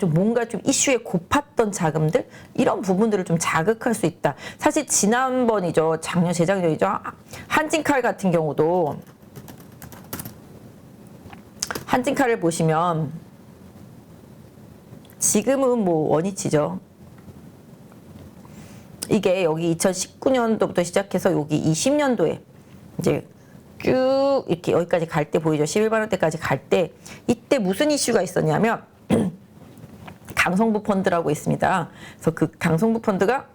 좀 이슈에 고팠던 자금들 이런 부분들을 좀 자극할 수 있다. 사실 지난번이죠. 재작년이죠. 한진칼 같은 경우도 한진칼을 보시면 지금은 뭐 원위치죠. 이게 여기 2019년도부터 시작해서 여기 20년도에 이제 쭉 이렇게 여기까지 갈 때 보이죠. 11만 원대까지 갈 때 이때 무슨 이슈가 있었냐면 강성부 펀드라고 있습니다. 그래서 그 강성부 펀드가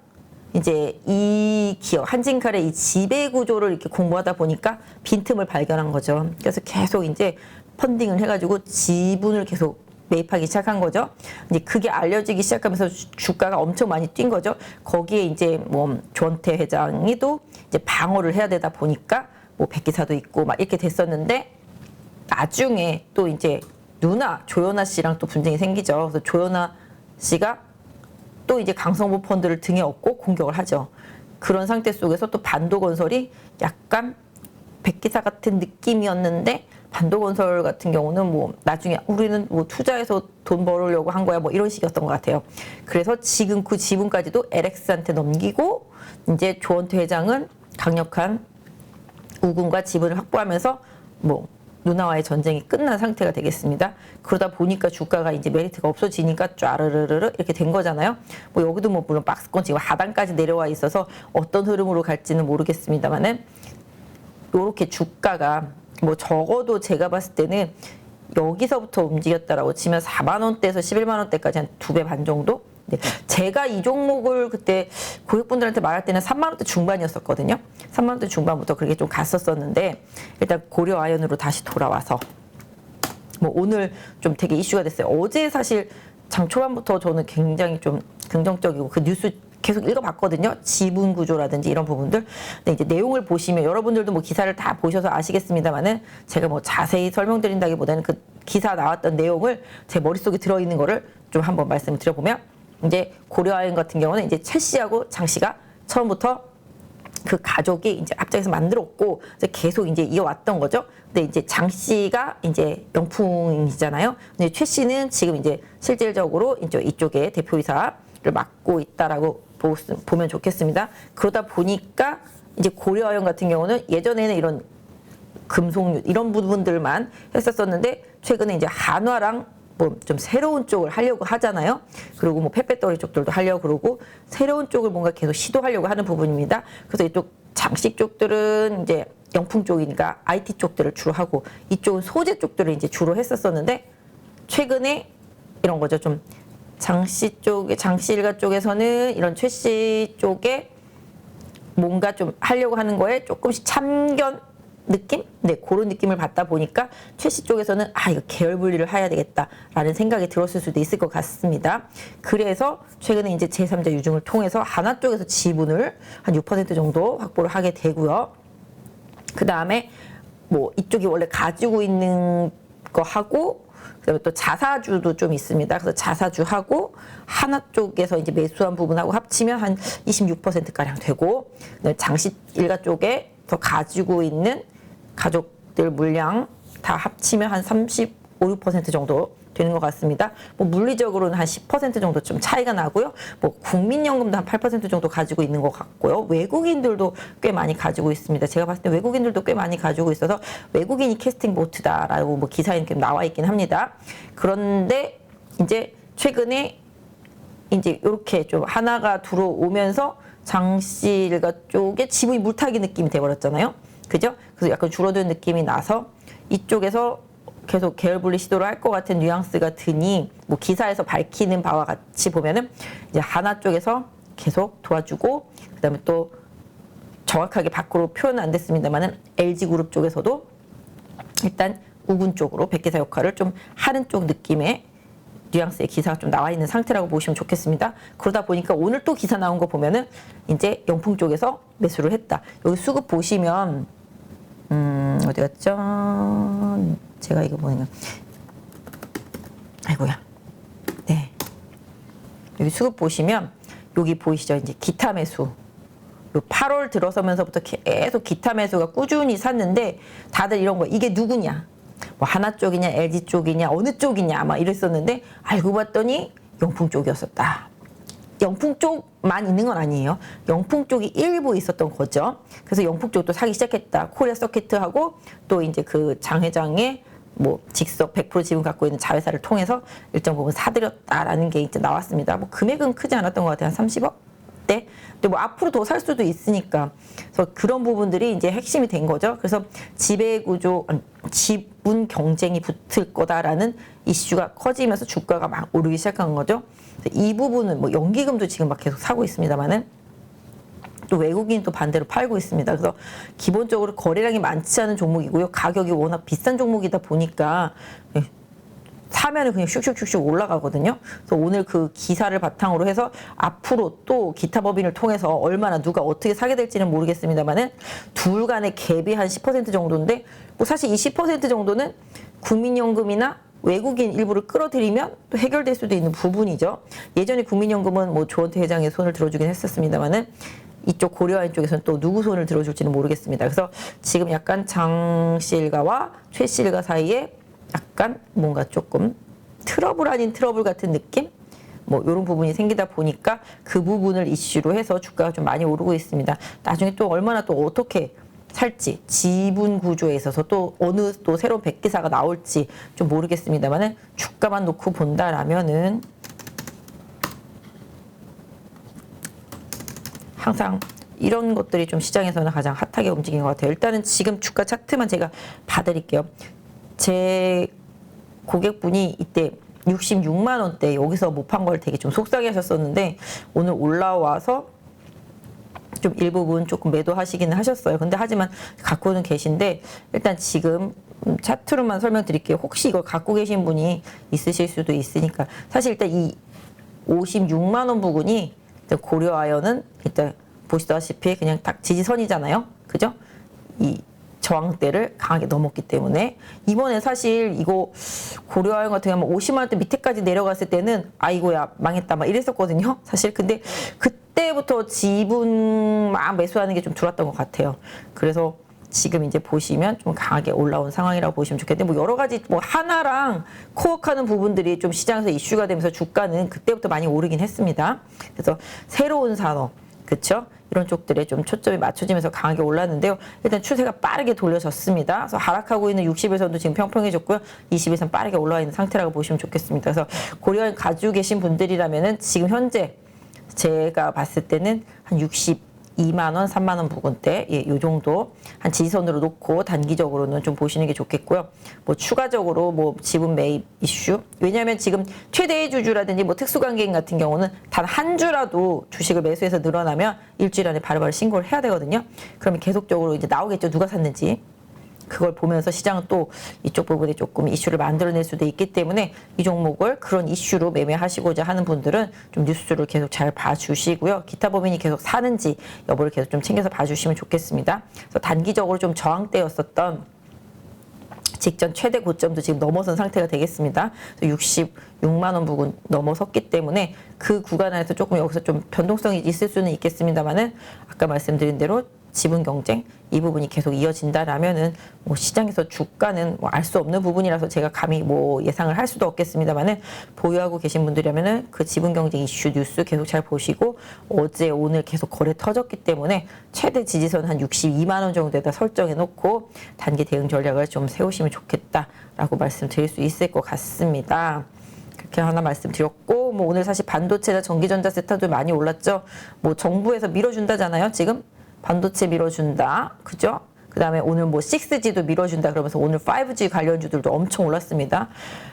이제 이 기업 한진칼의 이 지배 구조를 이렇게 공부하다 보니까 빈틈을 발견한 거죠. 그래서 계속 이제 펀딩을 해가지고 지분을 계속 매입하기 시작한 거죠. 이제 그게 알려지기 시작하면서 주가가 엄청 많이 뛴 거죠. 거기에 이제 뭐 조원태 회장이도 이제 방어를 해야 되다 보니까 뭐 백기사도 있고 막 이렇게 됐었는데 나중에 또 이제 누나 조연아 씨랑 또 분쟁이 생기죠. 그래서 조연아 씨가 또 이제 강성부 펀드를 등에 업고 공격을 하죠. 그런 상태 속에서 또 반도건설이 약간 백기사 같은 느낌이었는데 반도건설 같은 경우는 뭐 나중에 우리는 뭐 투자해서 돈 벌으려고 한 거야 뭐 이런 식이었던 것 같아요. 그래서 지금 그 지분까지도 LX한테 넘기고 이제 조원태 회장은 강력한 우군과 지분을 확보하면서 뭐 누나와의 전쟁이 끝난 상태가 되겠습니다. 그러다 보니까 주가가 이제 메리트가 없어지니까 쫘르르르 이렇게 된 거잖아요. 뭐 여기도 뭐 물론 박스권 지금 하단까지 내려와 있어서 어떤 흐름으로 갈지는 모르겠습니다만은 요렇게 주가가 뭐 적어도 제가 봤을 때는 여기서부터 움직였다라고 치면 4만 원대에서 11만 원대까지 한 2배 반 정도? 네. 제가 이 종목을 그때 고객분들한테 말할 때는 3만 원대 중반이었었거든요. 3만 원대 중반부터 그렇게 좀 갔었었는데 일단 고려아연으로 다시 돌아와서 뭐 오늘 좀 되게 이슈가 됐어요. 어제 사실 장 초반부터 저는 굉장히 좀 긍정적이고 그 뉴스 계속 읽어봤거든요. 지분 구조라든지 이런 부분들. 근데 이제 내용을 보시면 여러분들도 뭐 기사를 다 보셔서 아시겠습니다만은 제가 뭐 자세히 설명드린다기보다는 그 기사 나왔던 내용을 제 머릿속에 들어있는 거를 좀 한번 말씀을 드려보면 이제 고려아연 같은 경우는 이제 최 씨하고 장 씨가 처음부터 그 가족이 이제 앞장에서 만들었고 이제 계속 이제 이어왔던 거죠. 근데 이제 장 씨가 이제 영풍이잖아요. 근데 최 씨는 지금 이제 실질적으로 이제 이쪽에 대표이사를 맡고 있다라고 보면 좋겠습니다. 그러다 보니까 이제 고려아연 같은 경우는 예전에는 이런 금속류 이런 부분들만 했었었는데 최근에 이제 한화랑 뭐 좀 새로운 쪽을 하려고 하잖아요. 그리고 뭐 펫배터리 쪽들도 하려고 그러고 새로운 쪽을 뭔가 계속 시도하려고 하는 부분입니다. 그래서 이쪽 장식 쪽들은 이제 영풍 쪽이니까 IT 쪽들을 주로 하고 이쪽은 소재 쪽들을 이제 주로 했었었는데 최근에 이런 거죠. 좀 장씨 쪽에 장씨일가 쪽에서는 이런 최 씨 쪽에 뭔가 좀 하려고 하는 거에 조금씩 참견 느낌? 네, 그런 느낌을 받다 보니까 최 씨 쪽에서는 이거 계열 분리를 해야 되겠다라는 생각이 들었을 수도 있을 것 같습니다. 그래서 최근에 이제 제3자 유증을 통해서 한화 쪽에서 지분을 한 6% 정도 확보를 하게 되고요. 그 다음에 뭐 이쪽이 원래 가지고 있는 거 하고 그다음에 또 자사주도 좀 있습니다. 그래서 자사주하고 하나 쪽에서 이제 매수한 부분하고 합치면 한 26%가량 되고, 장시 일가 쪽에서 가지고 있는 가족들 물량 다 합치면 한 35, 6% 정도 되는 것 같습니다. 뭐 물리적으로는 한 10% 정도 좀 차이가 나고요. 뭐 국민연금도 한 8% 정도 가지고 있는 것 같고요. 외국인들도 꽤 많이 가지고 있습니다. 제가 봤을 때 외국인들도 꽤 많이 가지고 있어서 외국인이 캐스팅 보트다라고 뭐 기사에 이렇게 나와 있긴 합니다. 그런데 이제 최근에 이제 이렇게 좀 하나가 들어오면서 장시일가 쪽에 지분이 물타기 느낌이 돼버렸잖아요. 그죠? 그래서 약간 줄어든 느낌이 나서 이쪽에서 계속 계열 분리 시도를 할 것 같은 뉘앙스가 드니, 뭐 기사에서 밝히는 바와 같이 보면은 이제 하나 쪽에서 계속 도와주고, 그다음에 또 정확하게 밖으로 표현은 안 됐습니다만은 LG그룹 쪽에서도 일단 우군 쪽으로 백기사 역할을 좀 하는 쪽 느낌의 뉘앙스의 기사가 좀 나와 있는 상태라고 보시면 좋겠습니다. 그러다 보니까 오늘 또 기사 나온 거 보면은 이제 영풍 쪽에서 매수를 했다. 여기 수급 보시면 어디 갔죠? 제가 이거 뭐냐? 아이고야. 네. 여기 수급 보시면 여기 보이시죠? 이제 기타 매수. 요 8월 들어서면서부터 계속 기타 매수가 꾸준히 샀는데, 다들 이런 거 이게 누구냐? 뭐 하나 쪽이냐, LG 쪽이냐, 어느 쪽이냐 막 이랬었는데, 알고 봤더니 영풍 쪽이었었다. 영풍 쪽만 있는 건 아니에요. 영풍 쪽이 일부 있었던 거죠. 그래서 영풍 쪽도 사기 시작했다. 코리아 서킷하고 또 이제 그 장 회장의 뭐 직접 100% 지분 갖고 있는 자회사를 통해서 일정 부분 사들였다라는 게 이제 나왔습니다. 뭐 금액은 크지 않았던 것 같아요. 한 30억? 네. 근데 뭐 앞으로 더 살 수도 있으니까. 그래서 그런 부분들이 이제 핵심이 된 거죠. 그래서 지배구조, 지분 경쟁이 붙을 거다라는 이슈가 커지면서 주가가 막 오르기 시작한 거죠. 이 부분은 뭐 연기금도 지금 막 계속 사고 있습니다만은 또 외국인이 또 반대로 팔고 있습니다. 그래서 기본적으로 거래량이 많지 않은 종목이고요. 가격이 워낙 비싼 종목이다 보니까 사면은 그냥 슉슉슉슉 올라가거든요. 그래서 오늘 그 기사를 바탕으로 해서 앞으로 또 기타 법인을 통해서 얼마나 누가 어떻게 사게 될지는 모르겠습니다만은 둘 간의 갭이 한 10% 정도인데, 뭐 사실 이 10% 정도는 국민연금이나 외국인 일부를 끌어들이면 또 해결될 수도 있는 부분이죠. 예전에 국민연금은 뭐 조원태 회장의 손을 들어주긴 했었습니다만은 이쪽 고려아연 쪽에서는 또 누구 손을 들어줄지는 모르겠습니다. 그래서 지금 약간 장씨 일가와 최씨 일가 사이에 약간 뭔가 조금 트러블 아닌 트러블 같은 느낌? 뭐 이런 부분이 생기다 보니까 그 부분을 이슈로 해서 주가가 좀 많이 오르고 있습니다. 나중에 또 얼마나 또 어떻게 살지, 지분 구조에 있어서 또 어느 또 새로운 백기사가 나올지 좀 모르겠습니다만은 주가만 놓고 본다라면은 항상 이런 것들이 좀 시장에서는 가장 핫하게 움직이는 것 같아요. 일단은 지금 주가 차트만 제가 봐드릴게요. 제 고객분이 이때 66만 원대 여기서 못 판 걸 되게 좀 속상해 하셨었는데, 오늘 올라와서 좀 일부분 조금 매도하시기는 하셨어요. 근데 하지만 갖고는 계신데, 일단 지금 차트로만 설명드릴게요. 혹시 이걸 갖고 계신 분이 있으실 수도 있으니까. 사실 일단 이 56만 원 부분이 고려아연은 일단 보시다시피 그냥 딱 지지선이잖아요. 그죠? 이 저항대를 강하게 넘었기 때문에 이번에 사실 이거 고려아연 같은 경우는 50만 원대 밑에까지 내려갔을 때는 아이고야 망했다 막 이랬었거든요. 사실 근데 그때부터 지분 막 매수하는 게 좀 들어왔던 것 같아요. 그래서 지금 이제 보시면 좀 강하게 올라온 상황이라고 보시면 좋겠는데, 뭐 여러 가지 뭐 하나랑 코어하는 부분들이 좀 시장에서 이슈가 되면서 주가는 그때부터 많이 오르긴 했습니다. 그래서 새로운 산업, 그렇죠? 이런 쪽들에 좀 초점이 맞춰지면서 강하게 올랐는데요. 일단 추세가 빠르게 돌려졌습니다. 그래서 하락하고 있는 60일선도 지금 평평해졌고요. 20일선 빠르게 올라와 있는 상태라고 보시면 좋겠습니다. 그래서 고려아연 가지고 계신 분들이라면은 지금 현재 제가 봤을 때는 한 62만 원, 3만 원 부근대, 예, 요 정도 한 지지선으로 놓고 단기적으로는 좀 보시는 게 좋겠고요. 뭐 추가적으로 뭐 지분 매입 이슈, 왜냐하면 지금 최대의 주주라든지 뭐 특수관계인 같은 경우는 단 한 주라도 주식을 매수해서 늘어나면 일주일 안에 바로바로 신고를 해야 되거든요. 그러면 계속적으로 이제 나오겠죠. 누가 샀는지. 그걸 보면서 시장은 또 이쪽 부분에 조금 이슈를 만들어낼 수도 있기 때문에 이 종목을 그런 이슈로 매매하시고자 하는 분들은 좀 뉴스를 계속 잘 봐주시고요. 기타 법인이 계속 사는지 여부를 계속 좀 챙겨서 봐주시면 좋겠습니다. 그래서 단기적으로 좀 저항대였었던 직전 최대 고점도 지금 넘어선 상태가 되겠습니다. 66만 원 부근 넘어섰기 때문에 그 구간 안에서 조금 여기서 좀 변동성이 있을 수는 있겠습니다만은 아까 말씀드린 대로 지분 경쟁 이 부분이 계속 이어진다라면은 뭐 시장에서 주가는 뭐 알 수 없는 부분이라서 제가 감히 뭐 예상을 할 수도 없겠습니다만은 보유하고 계신 분들이라면은 그 지분 경쟁 이슈 뉴스 계속 잘 보시고 어제 오늘 계속 거래 터졌기 때문에 최대 지지선 한 62만 원 정도에다 설정해 놓고 단기 대응 전략을 좀 세우시면 좋겠다라고 말씀드릴 수 있을 것 같습니다. 그렇게 하나 말씀드렸고 뭐 오늘 사실 반도체나 전기전자 섹터도 많이 올랐죠. 뭐 정부에서 밀어준다잖아요. 지금 반도체 밀어준다. 그죠? 그 다음에 오늘 뭐 6G도 밀어준다 그러면서 오늘 5G 관련주들도 엄청 올랐습니다.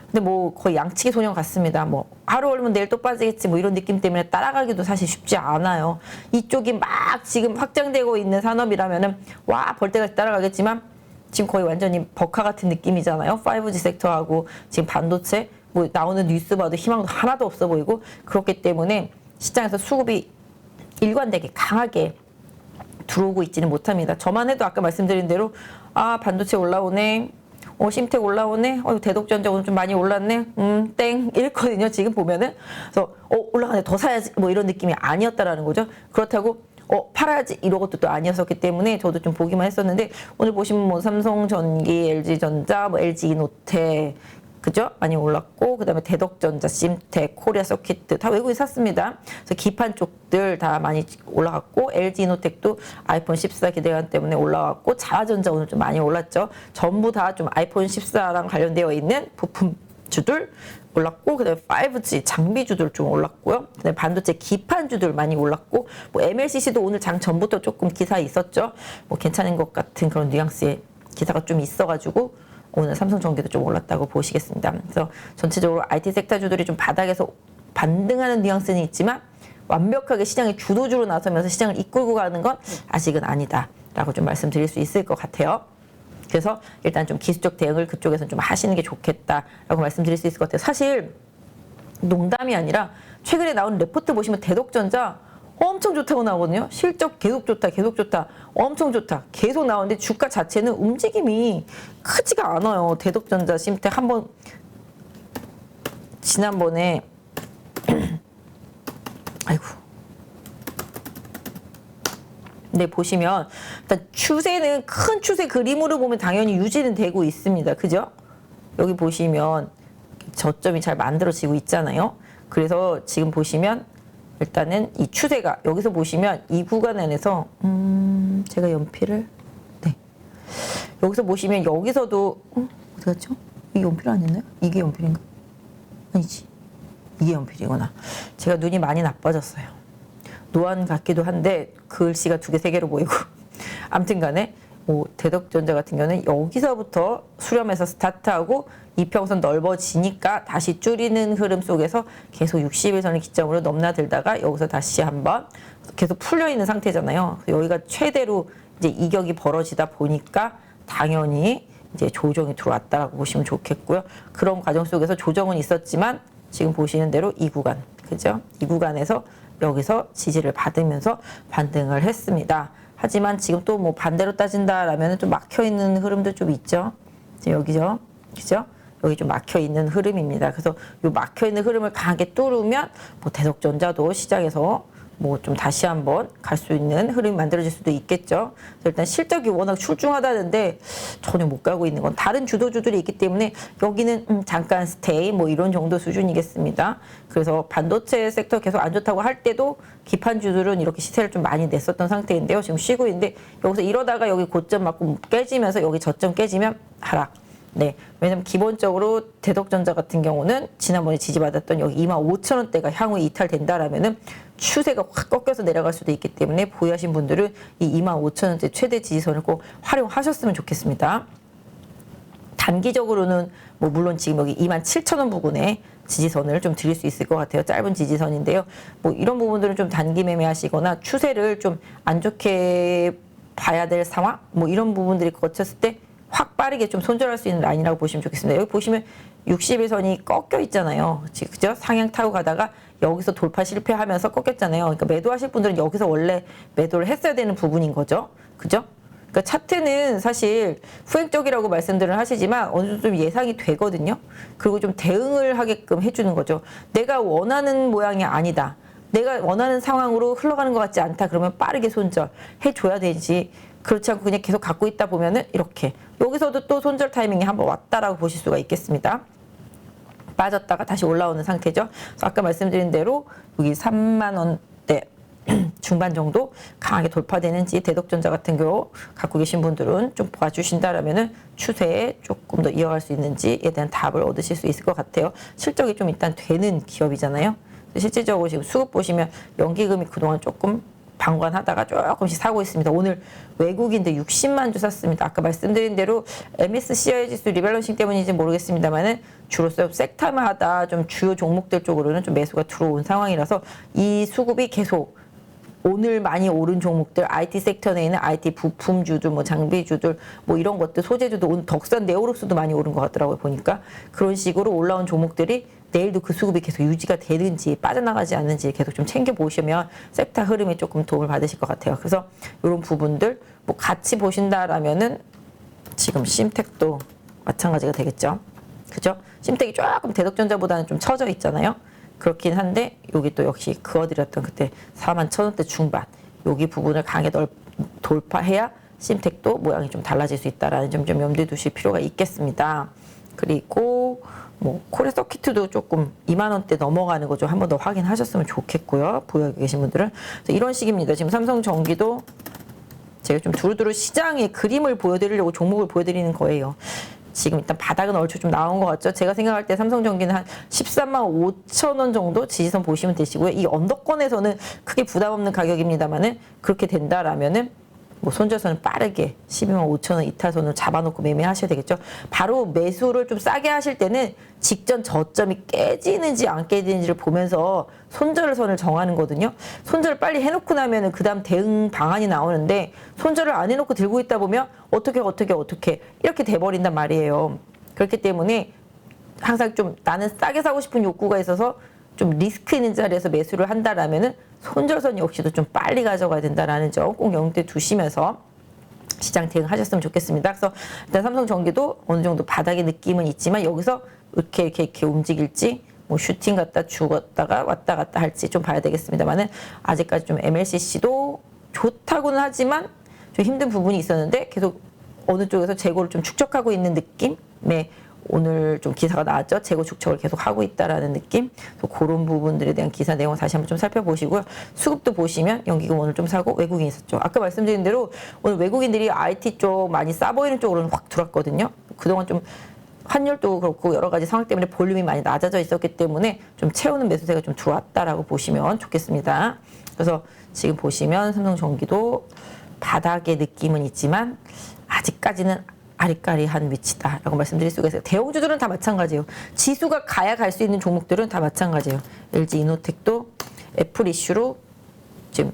근데 뭐 거의 양치기 소년 같습니다. 뭐 하루 올면 내일 또 빠지겠지 뭐 이런 느낌 때문에 따라가기도 사실 쉽지 않아요. 이쪽이 막 지금 확장되고 있는 산업이라면은 와 벌떼같이 따라가겠지만 지금 거의 완전히 버카 같은 느낌이잖아요. 5G 섹터하고 지금 반도체 뭐 나오는 뉴스 봐도 희망도 하나도 없어 보이고 그렇기 때문에 시장에서 수급이 일관되게 강하게 들어오고 있지는 못합니다. 저만 해도 아까 말씀드린 대로 아 반도체 올라오네, 심텍 올라오네, 대독전자 오늘 좀 많이 올랐네, 땡 이랬거든요. 지금 보면은 그래서 올라가네 더 사야지 뭐 이런 느낌이 아니었다라는 거죠. 그렇다고 팔아야지 이런 것도 또 아니었었기 때문에 저도 좀 보기만 했었는데 오늘 보시면 뭐 삼성전기, LG전자, 뭐 LG이노텍 그죠? 많이 올랐고 그다음에 대덕전자, 심텍, 코리아서킷 다 외국인 샀습니다. 그래서 기판 쪽들 다 많이 올라갔고 LG이노텍도 아이폰 14 기대감 때문에 올라갔고 자화전자 오늘 좀 많이 올랐죠. 전부 다 좀 아이폰 14랑 관련되어 있는 부품주들 올랐고 그다음에 5G 장비주들 좀 올랐고요. 그다음에 반도체 기판주들 많이 올랐고 뭐 MLCC도 오늘 장 전부터 조금 기사 있었죠. 뭐 괜찮은 것 같은 그런 뉘앙스의 기사가 좀 있어가지고 오늘 삼성전기도 좀 올랐다고 보시겠습니다. 그래서 전체적으로 IT 섹터주들이 좀 바닥에서 반등하는 뉘앙스는 있지만 완벽하게 시장의 주도주로 나서면서 시장을 이끌고 가는 건 아직은 아니다라고 좀 말씀드릴 수 있을 것 같아요. 그래서 일단 좀 기술적 대응을 그쪽에서는 좀 하시는 게 좋겠다라고 말씀드릴 수 있을 것 같아요. 사실 농담이 아니라 최근에 나온 레포트 보시면 대덕전자 엄청 좋다고 나오거든요. 실적 계속 좋다, 계속 좋다, 엄청 좋다, 계속 나오는데 주가 자체는 움직임이 크지가 않아요. 대덕전자, 심텍 한번 지난번에 아이고. 네, 보시면 일단 추세는 큰 추세 그림으로 보면 당연히 유지는 되고 있습니다. 그죠? 여기 보시면 저점이 잘 만들어지고 있잖아요. 그래서 지금 보시면 일단은 이 추세가 여기서 보시면 이 구간 안에서 제가 연필을 네 여기서 보시면 여기서도 어디 갔죠? 이게 연필 아니었나요? 이게 연필인가? 아니지 이게 연필이구나. 제가 눈이 많이 나빠졌어요. 노안 같기도 한데 글씨가 2개 3개로 보이고 아무튼 간에 뭐 대덕전자 같은 경우는 여기서부터 수렴해서 스타트하고 이평선 넓어지니까 다시 줄이는 흐름 속에서 계속 60일선을 기점으로 넘나들다가 여기서 다시 한번 계속 풀려 있는 상태잖아요. 여기가 최대로 이제 이격이 벌어지다 보니까 당연히 이제 조정이 들어왔다라고 보시면 좋겠고요. 그런 과정 속에서 조정은 있었지만 지금 보시는 대로 이 구간, 그죠? 이 구간에서 여기서 지지를 받으면서 반등을 했습니다. 하지만 지금 또 뭐 반대로 따진다라면 좀 막혀 있는 흐름도 좀 있죠. 여기죠, 그죠? 여기 좀 막혀 있는 흐름입니다. 그래서 이 막혀 있는 흐름을 강하게 뚫으면 뭐 대덕전자도 시장에서 뭐 좀 다시 한번 갈 수 있는 흐름이 만들어질 수도 있겠죠. 일단 실적이 워낙 출중하다는데 전혀 못 가고 있는 건 다른 주도주들이 있기 때문에 여기는 잠깐 스테이 뭐 이런 정도 수준이겠습니다. 그래서 반도체 섹터 계속 안 좋다고 할 때도 기판주들은 이렇게 시세를 좀 많이 냈었던 상태인데요. 지금 쉬고 있는데 여기서 이러다가 여기 고점 맞고 깨지면서 여기 저점 깨지면 하락. 네, 왜냐면 기본적으로 대덕전자 같은 경우는 지난번에 지지받았던 여기 25,000원대가 향후에 이탈된다라면은 추세가 확 꺾여서 내려갈 수도 있기 때문에 보유하신 분들은 이 25,000원대 최대 지지선을 꼭 활용하셨으면 좋겠습니다. 단기적으로는 뭐 물론 지금 여기 27,000원 부근에 지지선을 좀 드릴 수 있을 것 같아요. 짧은 지지선인데요. 뭐 이런 부분들은 좀 단기 매매하시거나 추세를 좀 안 좋게 봐야 될 상황, 뭐 이런 부분들이 거쳤을 때 확 빠르게 좀 손절할 수 있는 라인이라고 보시면 좋겠습니다. 여기 보시면 60일선이 꺾여 있잖아요. 그죠? 상향 타고 가다가 여기서 돌파 실패하면서 꺾였잖아요. 그러니까 매도하실 분들은 여기서 원래 매도를 했어야 되는 부분인 거죠. 그죠? 그러니까 차트는 사실 후행적이라고 말씀들을 하시지만 어느 정도 좀 예상이 되거든요. 그리고 좀 대응을 하게끔 해주는 거죠. 내가 원하는 모양이 아니다. 내가 원하는 상황으로 흘러가는 것 같지 않다. 그러면 빠르게 손절 해줘야 되지. 그렇지 않고 그냥 계속 갖고 있다 보면은 이렇게 여기서도 또 손절 타이밍이 한번 왔다라고 보실 수가 있겠습니다. 빠졌다가 다시 올라오는 상태죠. 그래서 아까 말씀드린 대로 여기 3만 원대 중반 정도 강하게 돌파되는지 대덕전자 같은 경우 갖고 계신 분들은 좀 봐주신다라면은 추세에 조금 더 이어갈 수 있는지에 대한 답을 얻으실 수 있을 것 같아요. 실적이 좀 일단 되는 기업이잖아요. 실질적으로 지금 수급 보시면 연기금이 그동안 조금 방관하다가 조금씩 사고 있습니다. 오늘 외국인들 60만 주 샀습니다. 아까 말씀드린 대로 MSCI 지수 리밸런싱 때문인지 모르겠습니다만은 주로 섹터마다 좀 주요 종목들 쪽으로는 좀 매수가 들어온 상황이라서 이 수급이 계속 오늘 많이 오른 종목들, IT 섹터 내에 있는 IT 부품주들, 뭐 장비주들, 뭐 이런 것들, 소재주도 오늘 덕산 네오룩스도 많이 오른 것 같더라고요, 보니까. 그런 식으로 올라온 종목들이 내일도 그 수급이 계속 유지가 되는지 빠져나가지 않는지 계속 좀 챙겨보시면 섹터 흐름에 조금 도움을 받으실 것 같아요. 그래서 이런 부분들 뭐 같이 보신다라면은 지금 심텍도 마찬가지가 되겠죠. 그죠? 심텍이 조금 대덕전자보다는 좀 처져 있잖아요. 그렇긴 한데 여기 또 역시 그어드렸던 그때 41,000원대 중반 여기 부분을 강하게 돌파해야 심텍도 모양이 좀 달라질 수 있다라는 점 좀 염두에 두실 필요가 있겠습니다. 그리고 뭐 코레 서키트도 조금 2만 원대 넘어가는 거 좀 한 번 더 확인하셨으면 좋겠고요. 보유하고 계신 분들은 이런 식입니다. 지금 삼성전기도 제가 좀 두루두루 시장의 그림을 보여드리려고 종목을 보여드리는 거예요. 지금 일단 바닥은 얼추 좀 나온 것 같죠. 제가 생각할 때 삼성전기는 한 13만 5천 원 정도 지지선 보시면 되시고요. 이 언더권에서는 크게 부담 없는 가격입니다만은 그렇게 된다라면은 뭐 손절선은 빠르게 12만 5천 원 이탈선을 잡아놓고 매매하셔야 되겠죠. 바로 매수를 좀 싸게 하실 때는 직전 저점이 깨지는지 안 깨지는지를 보면서 손절 선을 정하는 거거든요. 손절을 빨리 해놓고 나면은 그 다음 대응 방안이 나오는데 손절을 안 해놓고 들고 있다 보면 어떻게 이렇게 돼버린단 말이에요. 그렇기 때문에 항상 좀 나는 싸게 사고 싶은 욕구가 있어서 좀 리스크 있는 자리에서 매수를 한다라면은 손절선 역시도 좀 빨리 가져가야 된다라는 점 꼭 염두에 두시면서 시장 대응하셨으면 좋겠습니다. 그래서 일단 삼성전기도 어느 정도 바닥의 느낌은 있지만 여기서 이렇게 움직일지 뭐 슈팅 갔다 죽었다가 왔다 갔다 할지 좀 봐야 되겠습니다만은 아직까지 좀 MLCC도 좋다고는 하지만 좀 힘든 부분이 있었는데 계속 어느 쪽에서 재고를 좀 축적하고 있는 느낌의 오늘 좀 기사가 나왔죠. 재고 축적을 계속 하고 있다라는 느낌. 그런 부분들에 대한 기사 내용을 다시 한번 좀 살펴보시고요. 수급도 보시면 연기금 오늘 좀 사고 외국인이 있었죠. 아까 말씀드린 대로 오늘 외국인들이 IT 쪽 많이 싸 보이는 쪽으로는 확 들어왔거든요. 그동안 좀 환율도 그렇고 여러 가지 상황 때문에 볼륨이 많이 낮아져 있었기 때문에 좀 채우는 매수세가 좀 들어왔다라고 보시면 좋겠습니다. 그래서 지금 보시면 삼성전기도 바닥의 느낌은 있지만 아직까지는 아리까리한 위치다라고 말씀드릴 수가 있어요. 대형주들은 다 마찬가지예요. 지수가 가야 갈 수 있는 종목들은 다 마찬가지예요. LG이노텍도 애플 이슈로 지금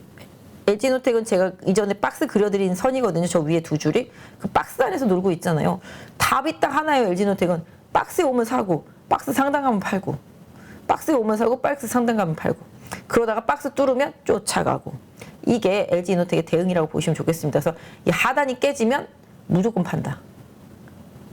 LG이노텍은 제가 이전에 박스 그려드린 선이거든요. 저 위에 두 줄이. 그 박스 안에서 놀고 있잖아요. 답이 딱 하나예요. LG이노텍은 박스에 오면 사고 박스 상단가면 팔고 박스에 오면 사고 박스 상단가면 팔고 그러다가 박스 뚫으면 쫓아가고 이게 LG이노텍의 대응이라고 보시면 좋겠습니다. 그래서 이 하단이 깨지면 무조건 판다.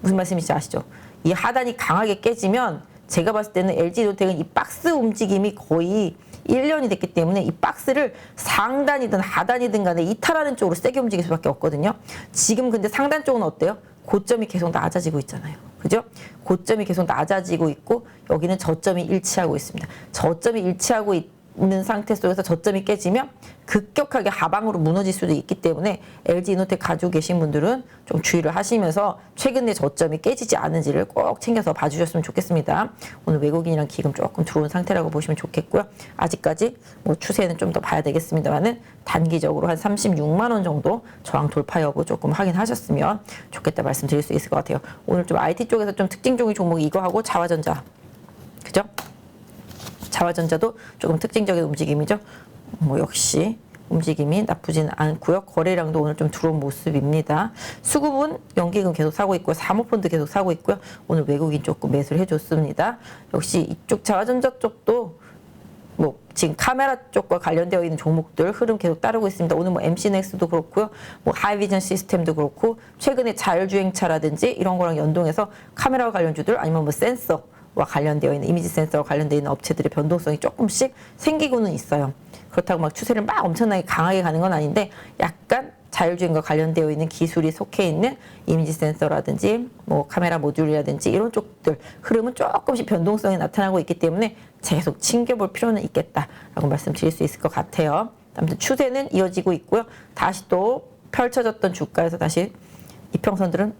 무슨 말씀인지 아시죠? 이 하단이 강하게 깨지면 제가 봤을 때는 LG이노텍은 이 박스 움직임이 거의 1년이 됐기 때문에 이 박스를 상단이든 하단이든 간에 이탈하는 쪽으로 세게 움직일 수밖에 없거든요. 지금 근데 상단 쪽은 어때요? 고점이 계속 낮아지고 있잖아요. 그죠? 고점이 계속 낮아지고 있고 여기는 저점이 일치하고 있습니다. 저점이 일치하고 있는 상태 속에서 저점이 깨지면 급격하게 하방으로 무너질 수도 있기 때문에 LG이노텍 가지고 계신 분들은 좀 주의를 하시면서 최근에 저점이 깨지지 않은지를 꼭 챙겨서 봐주셨으면 좋겠습니다. 오늘 외국인이랑 기금 조금 들어온 상태라고 보시면 좋겠고요. 아직까지 뭐 추세는 좀 더 봐야 되겠습니다만은 단기적으로 한 36만 원 정도 저항 돌파 여부 조금 확인하셨으면 좋겠다 말씀드릴 수 있을 것 같아요. 오늘 좀 IT 쪽에서 좀 특징적인 종목이 이거하고 자화전자, 그죠? 자화전자도 조금 특징적인 움직임이죠. 뭐 역시 움직임이 나쁘지는 않고요. 거래량도 오늘 좀 들어온 모습입니다. 수급은 연기금 계속 사고 있고요. 사모펀드 계속 사고 있고요. 오늘 외국인 조금 매수를 해줬습니다. 역시 이쪽 자화전자 쪽도 뭐 지금 카메라 쪽과 관련되어 있는 종목들 흐름 계속 따르고 있습니다. 오늘 뭐 MC넥스도 그렇고요. 뭐 하이비전 시스템도 그렇고 최근에 자율주행차라든지 이런 거랑 연동해서 카메라 관련주들 아니면 뭐 센서와 관련되어 있는 이미지 센서와 관련되어 있는 업체들의 변동성이 조금씩 생기고는 있어요. 그렇다고 막 추세를 막 엄청나게 강하게 가는 건 아닌데 약간 자율주행과 관련되어 있는 기술이 속해 있는 이미지 센서라든지 뭐 카메라 모듈이라든지 이런 쪽들 흐름은 조금씩 변동성이 나타나고 있기 때문에 계속 챙겨볼 필요는 있겠다라고 말씀드릴 수 있을 것 같아요. 아무튼 추세는 이어지고 있고요. 다시 또 펼쳐졌던 주가에서 다시 이평선들은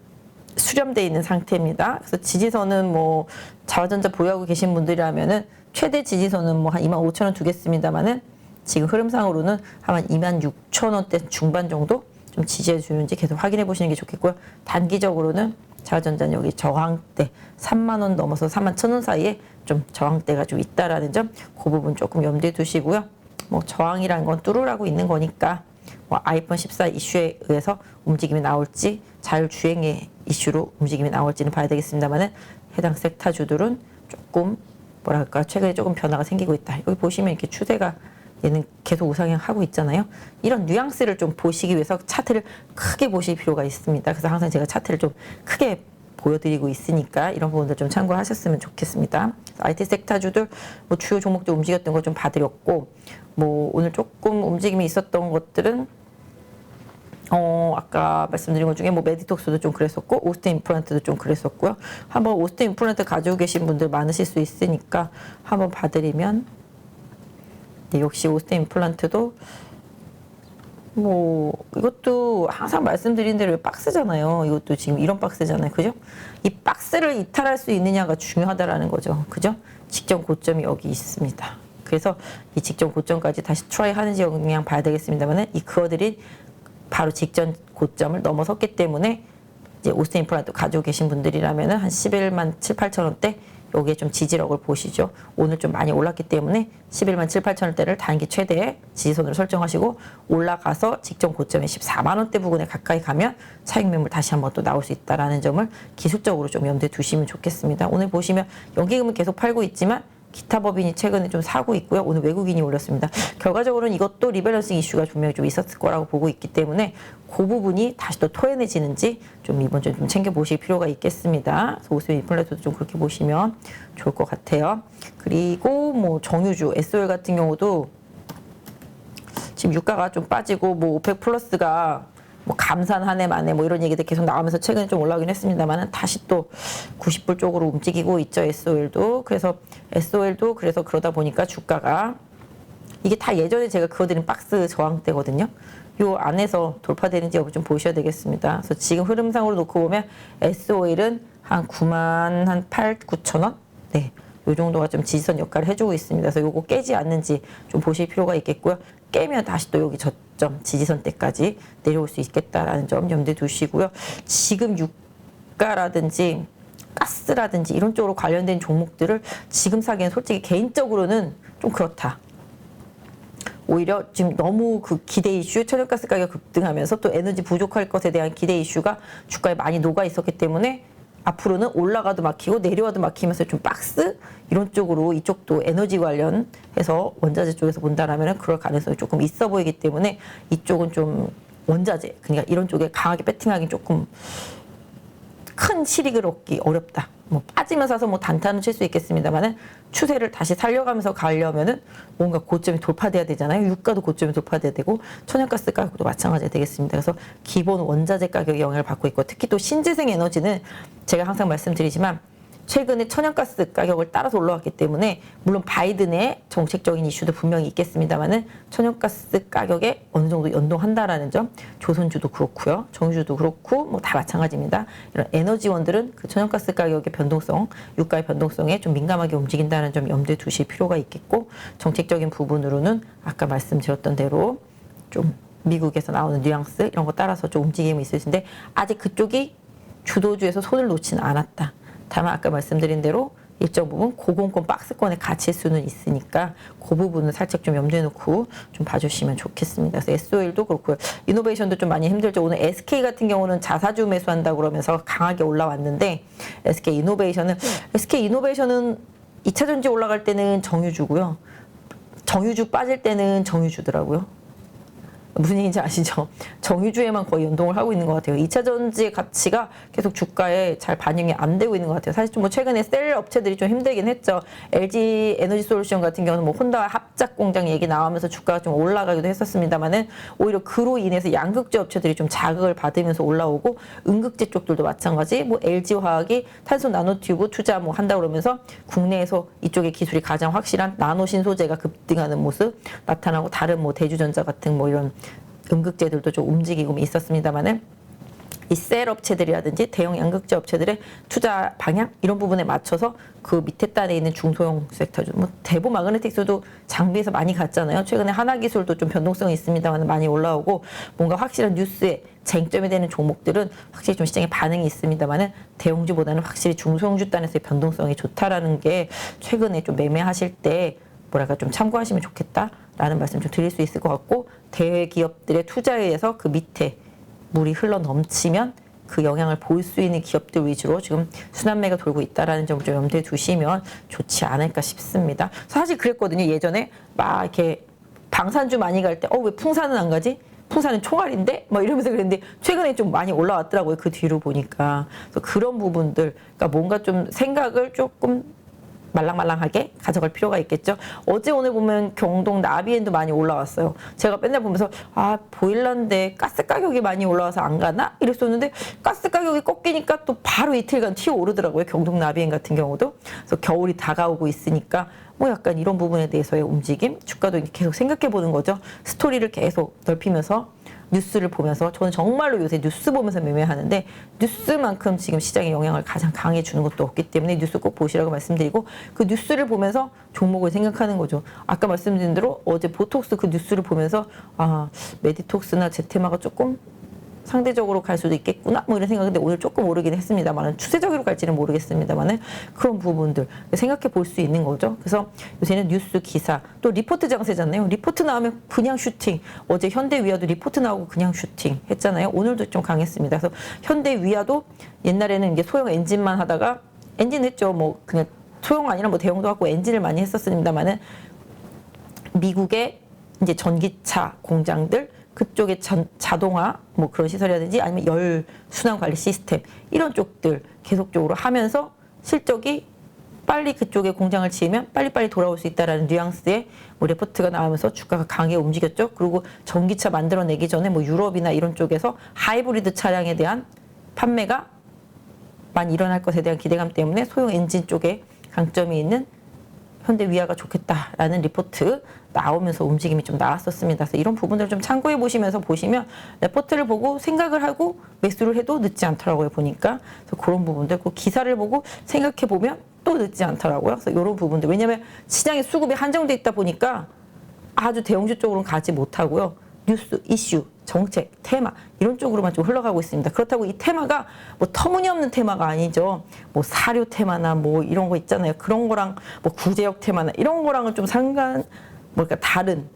수렴되어 있는 상태입니다. 그래서 지지선은 뭐 자화전자 보유하고 계신 분들이라면은 최대 지지선은 뭐 한 25,000원 두겠습니다만은 지금 흐름상으로는 한 26,000원대 중반 정도 좀 지지해 주는지 계속 확인해 보시는 게 좋겠고요. 단기적으로는 자화전자는 여기 저항대 3만 원 넘어서 3만 1,000원 사이에 좀 저항대가 좀 있다라는 점, 그 부분 조금 염두에 두시고요. 뭐 저항이라는 건 뚫으라고 있는 거니까 뭐 아이폰 14 이슈에 의해서 움직임이 나올지 자율주행의 이슈로 움직임이 나올지는 봐야 되겠습니다만은 해당 섹터주들은 조금 뭐랄까 최근에 조금 변화가 생기고 있다. 여기 보시면 이렇게 추세가 얘는 계속 우상향 하고 있잖아요. 이런 뉘앙스를 좀 보시기 위해서 차트를 크게 보실 필요가 있습니다. 그래서 항상 제가 차트를 좀 크게 보여드리고 있으니까 이런 부분들 좀 참고하셨으면 좋겠습니다. IT 섹터주들 뭐 주요 종목들 움직였던 거 좀 봐드렸고, 뭐 오늘 조금 움직임이 있었던 것들은 아까 말씀드린 것 중에 뭐 메디톡스도 좀 그랬었고 오스트 임플란트도 좀 그랬었고요. 한번 오스트 임플란트 가지고 계신 분들 많으실 수 있으니까 한번 봐드리면. 네, 역시 오스트 임플란트도 뭐 이것도 항상 말씀드린 대로 박스잖아요. 이것도 지금 이런 박스잖아요. 그죠? 이 박스를 이탈할 수 있느냐가 중요하다라는 거죠. 그죠? 직전 고점이 여기 있습니다. 그래서 이 직전 고점까지 다시 트라이 하는지 영향 봐야 되겠습니다만은 이 그어들이 바로 직전 고점을 넘어섰기 때문에 이제 오스트 임플란트 가지고 계신 분들이라면은 한 11만 7, 8천 원대 여기에 좀 지지력을 보시죠. 오늘 좀 많이 올랐기 때문에 11만 7, 8천 원대를 단기 최대의 지지선으로 설정하시고 올라가서 직전 고점에 14만 원대 부근에 가까이 가면 차익 매물 다시 한번 또 나올 수 있다라는 점을 기술적으로 좀 염두에 두시면 좋겠습니다. 오늘 보시면 연기금은 계속 팔고 있지만 기타 법인이 최근에 좀 사고 있고요. 오늘 외국인이 올렸습니다. 결과적으로는 이것도 리밸런싱 이슈가 분명히 좀 있었을 거라고 보고 있기 때문에 그 부분이 다시 또 토해내지는지 좀 이번 주에 좀 챙겨보실 필요가 있겠습니다. 그래서 오스트 임플란트도 좀 그렇게 보시면 좋을 것 같아요. 그리고 뭐 정유주, SOL 같은 경우도 지금 유가가 좀 빠지고 뭐 오펙 플러스가 뭐 감산 한 해 만에 뭐 이런 얘기들 계속 나오면서 최근에 좀 올라오긴 했습니다만 다시 또 90불 쪽으로 움직이고 있죠. SOL도. 그래서 SOL도 그래서 그러다 보니까 주가가 이게 다 예전에 제가 그어드린 박스 저항대거든요. 요 안에서 돌파되는지 여부 좀 보셔야 되겠습니다. 그래서 지금 흐름상으로 놓고 보면 SOL은 한 9만 한 8, 9천 원? 네. 요 정도가 좀 지지선 역할을 해주고 있습니다. 그래서 요거 깨지 않는지 좀 보실 필요가 있겠고요. 깨면 다시 또 여기 저점 지지선 때까지 내려올 수 있겠다라는 점 염두에 두시고요. 지금 유가라든지 가스라든지 이런 쪽으로 관련된 종목들을 지금 사기엔 솔직히 개인적으로는 좀 그렇다. 오히려 지금 너무 그 기대 이슈, 천연가스 가격 급등하면서 또 에너지 부족할 것에 대한 기대 이슈가 주가에 많이 녹아 있었기 때문에 앞으로는 올라가도 막히고 내려와도 막히면서 좀 박스 이런 쪽으로 이쪽도 에너지 관련해서 원자재 쪽에서 본다라면 그럴 가능성이 조금 있어 보이기 때문에 이쪽은 좀 원자재 그러니까 이런 쪽에 강하게 배팅하기 조금 큰 실익을 얻기 어렵다. 뭐 빠지면 사서 뭐 단타는 칠 수 있겠습니다만은 추세를 다시 살려가면서 가려면은 뭔가 고점이 돌파돼야 되잖아요. 유가도 고점이 돌파돼야 되고 천연가스 가격도 마찬가지가 되겠습니다. 그래서 기본 원자재 가격이 영향을 받고 있고 특히 또 신재생 에너지는 제가 항상 말씀드리지만 최근에 천연가스 가격을 따라서 올라왔기 때문에 물론 바이든의 정책적인 이슈도 분명히 있겠습니다만은 천연가스 가격에 어느 정도 연동한다라는 점 조선주도 그렇고요. 정유주도 그렇고 뭐 다 마찬가지입니다. 이런 에너지원들은 그 천연가스 가격의 변동성, 유가의 변동성에 좀 민감하게 움직인다는 점 염두에 두실 필요가 있겠고 정책적인 부분으로는 아까 말씀드렸던 대로 좀 미국에서 나오는 뉘앙스 이런 거 따라서 좀 움직임이 있을 텐데 아직 그쪽이 주도주에서 손을 놓지는 않았다. 다만 아까 말씀드린 대로 일정 부분 고공권 박스권에 갇힐 수는 있으니까 그 부분은 살짝 좀 염두에 놓고 좀 봐주시면 좋겠습니다. 그래서 SOL도 그렇고요. 이노베이션도 좀 많이 힘들죠. 오늘 SK 같은 경우는 자사주 매수한다고 그러면서 강하게 올라왔는데 SK 이노베이션은 2차 전지 올라갈 때는 정유주고요. 정유주 빠질 때는 정유주더라고요. 무슨 얘기인지 아시죠? 정유주에만 거의 연동을 하고 있는 것 같아요. 2차 전지의 가치가 계속 주가에 잘 반영이 안 되고 있는 것 같아요. 사실 좀 뭐 최근에 셀 업체들이 좀 힘들긴 했죠. LG 에너지 솔루션 같은 경우는 뭐 혼다와 합작 공장 얘기 나오면서 주가가 좀 올라가기도 했었습니다만은 오히려 그로 인해서 양극재 업체들이 좀 자극을 받으면서 올라오고 음극재 쪽들도 마찬가지. 뭐 LG 화학이 탄소 나노튜브 투자 뭐 한다 그러면서 국내에서 이쪽의 기술이 가장 확실한 나노 신소재가 급등하는 모습 나타나고 다른 뭐 대주전자 같은 뭐 이런 음극재들도 좀 움직이고 있었습니다만은 이 셀 업체들이라든지 대형 양극재 업체들의 투자 방향 이런 부분에 맞춰서 그 밑에 단에 있는 중소형 섹터죠. 뭐 대보 마그네틱스도 장비에서 많이 갔잖아요. 최근에 하나기술도 좀 변동성이 있습니다만 많이 올라오고 뭔가 확실한 뉴스에 쟁점이 되는 종목들은 확실히 좀 시장에 반응이 있습니다만은 대형주보다는 확실히 중소형주 단에서의 변동성이 좋다라는 게 최근에 좀 매매하실 때 뭐랄까 좀 참고하시면 좋겠다라는 말씀 좀 드릴 수 있을 것 같고 대기업들의 투자에 의해서 그 밑에 물이 흘러 넘치면 그 영향을 볼 수 있는 기업들 위주로 지금 순환매가 돌고 있다라는 점을 좀 염두에 두시면 좋지 않을까 싶습니다. 사실 그랬거든요. 예전에 막 이렇게 방산주 많이 갈 때 왜 풍산은 안 가지? 풍산은 총알인데? 막 이러면서 그랬는데 최근에 좀 많이 올라왔더라고요. 그 뒤로 보니까. 그래서 그런 부분들 그러니까 뭔가 좀 생각을 조금 말랑말랑하게 가져갈 필요가 있겠죠. 어제 오늘 보면 경동 나비엔도 많이 올라왔어요. 제가 맨날 보면서 보일러인데 가스 가격이 많이 올라와서 안 가나? 이랬었는데 가스 가격이 꺾이니까 또 바로 이틀간 튀어 오르더라고요. 경동 나비엔 같은 경우도. 그래서 겨울이 다가오고 있으니까 뭐 약간 이런 부분에 대해서의 움직임, 주가도 계속 생각해 보는 거죠. 스토리를 계속 넓히면서 뉴스를 보면서 저는 정말로 요새 뉴스 보면서 매매하는데 뉴스만큼 지금 시장에 영향을 가장 강하게 주는 것도 없기 때문에 뉴스 꼭 보시라고 말씀드리고 그 뉴스를 보면서 종목을 생각하는 거죠. 아까 말씀드린 대로 어제 보톡스 그 뉴스를 보면서 메디톡스나 제테마가 조금 상대적으로 갈 수도 있겠구나 뭐 이런 생각인데 오늘 조금 오르긴 했습니다만 추세적으로 갈지는 모르겠습니다만 그런 부분들 생각해 볼 수 있는 거죠. 그래서 요새는 뉴스 기사 또 리포트 장세잖아요. 리포트 나오면 그냥 슈팅. 어제 현대위아도 리포트 나오고 그냥 슈팅 했잖아요. 오늘도 좀 강했습니다. 그래서 현대위아도 옛날에는 이제 소형 엔진만 하다가 엔진 했죠. 뭐 그냥 소형 아니라 뭐 대형도 갖고 엔진을 많이 했었습니다만은 미국의 이제 전기차 공장들 그쪽에 자동화 뭐 그런 시설이라든지 아니면 열 순환 관리 시스템 이런 쪽들 계속적으로 하면서 실적이 빨리 그쪽에 공장을 지으면 빨리빨리 돌아올 수 있다라는 뉘앙스의 뭐 레포트가 나오면서 주가가 강하게 움직였죠. 그리고 전기차 만들어내기 전에 뭐 유럽이나 이런 쪽에서 하이브리드 차량에 대한 판매가 많이 일어날 것에 대한 기대감 때문에 소형 엔진 쪽에 강점이 있는 현대위아가 좋겠다라는 리포트 나오면서 움직임이 좀 나왔었습니다. 그래서 이런 부분들을 좀 참고해 보시면서 보시면 레포트를 보고 생각을 하고 매수를 해도 늦지 않더라고요. 보니까 그래서 그런 부분들 그 기사를 보고 생각해 보면 또 늦지 않더라고요. 그래서 이런 부분들 왜냐하면 시장의 수급이 한정돼 있다 보니까 아주 대형주 쪽으로는 가지 못하고요. 뉴스, 이슈, 정책, 테마 이런 쪽으로만 좀 흘러가고 있습니다. 그렇다고 이 테마가 뭐 터무니없는 테마가 아니죠. 뭐 사료 테마나 뭐 이런 거 있잖아요. 그런 거랑 뭐 구제역 테마나 이런 거랑은 좀 그러니까 다른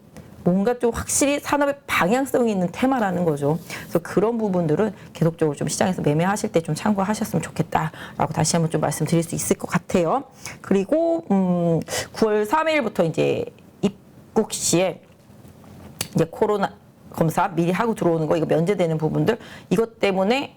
뭔가 좀 확실히 산업의 방향성이 있는 테마라는 거죠. 그래서 그런 부분들은 계속적으로 좀 시장에서 매매하실 때 좀 참고하셨으면 좋겠다라고 다시 한번 좀 말씀드릴 수 있을 것 같아요. 그리고 9월 3일부터 이제 입국 시에 이제 코로나 검사 미리 하고 들어오는 거 이거 면제되는 부분들 이것 때문에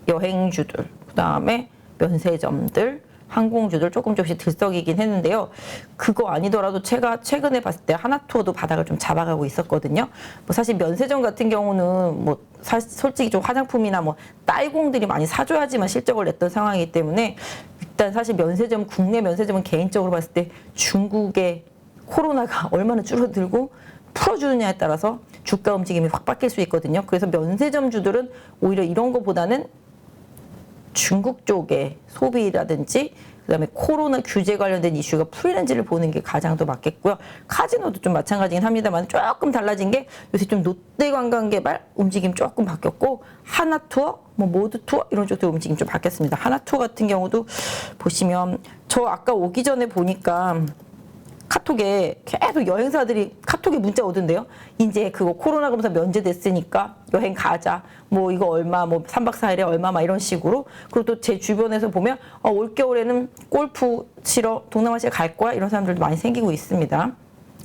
여행주들 그다음에 면세점들 항공주들 조금씩 들썩이긴 했는데요. 그거 아니더라도 제가 최근에 봤을 때 하나투어도 바닥을 좀 잡아가고 있었거든요. 뭐 사실 면세점 같은 경우는 뭐 솔직히 좀 화장품이나 뭐 딸공들이 많이 사줘야지만 실적을 냈던 상황이기 때문에 일단 사실 면세점 국내 면세점은 개인적으로 봤을 때 중국의 코로나가 얼마나 줄어들고 풀어주느냐에 따라서 주가 움직임이 확 바뀔 수 있거든요. 그래서 면세점주들은 오히려 이런 거보다는 중국 쪽의 소비라든지 그다음에 코로나 규제 관련된 이슈가 풀리는지를 보는 게 가장 더 맞겠고요. 카지노도 좀 마찬가지긴 합니다만 조금 달라진 게 요새 좀 롯데관광개발 움직임 조금 바뀌었고 하나투어, 뭐 모두투어 이런 쪽도 움직임 좀 바뀌었습니다. 하나투어 같은 경우도 보시면 저 아까 오기 전에 보니까 카톡에 계속 여행사들이 카톡에 문자 오던데요. 이제 그거 코로나 검사 면제됐으니까 여행 가자. 뭐 이거 얼마, 뭐 3박 4일에 얼마 막 이런 식으로. 그리고 또 제 주변에서 보면 올겨울에는 골프 치러 동남아시아 갈 거야 이런 사람들도 많이 생기고 있습니다.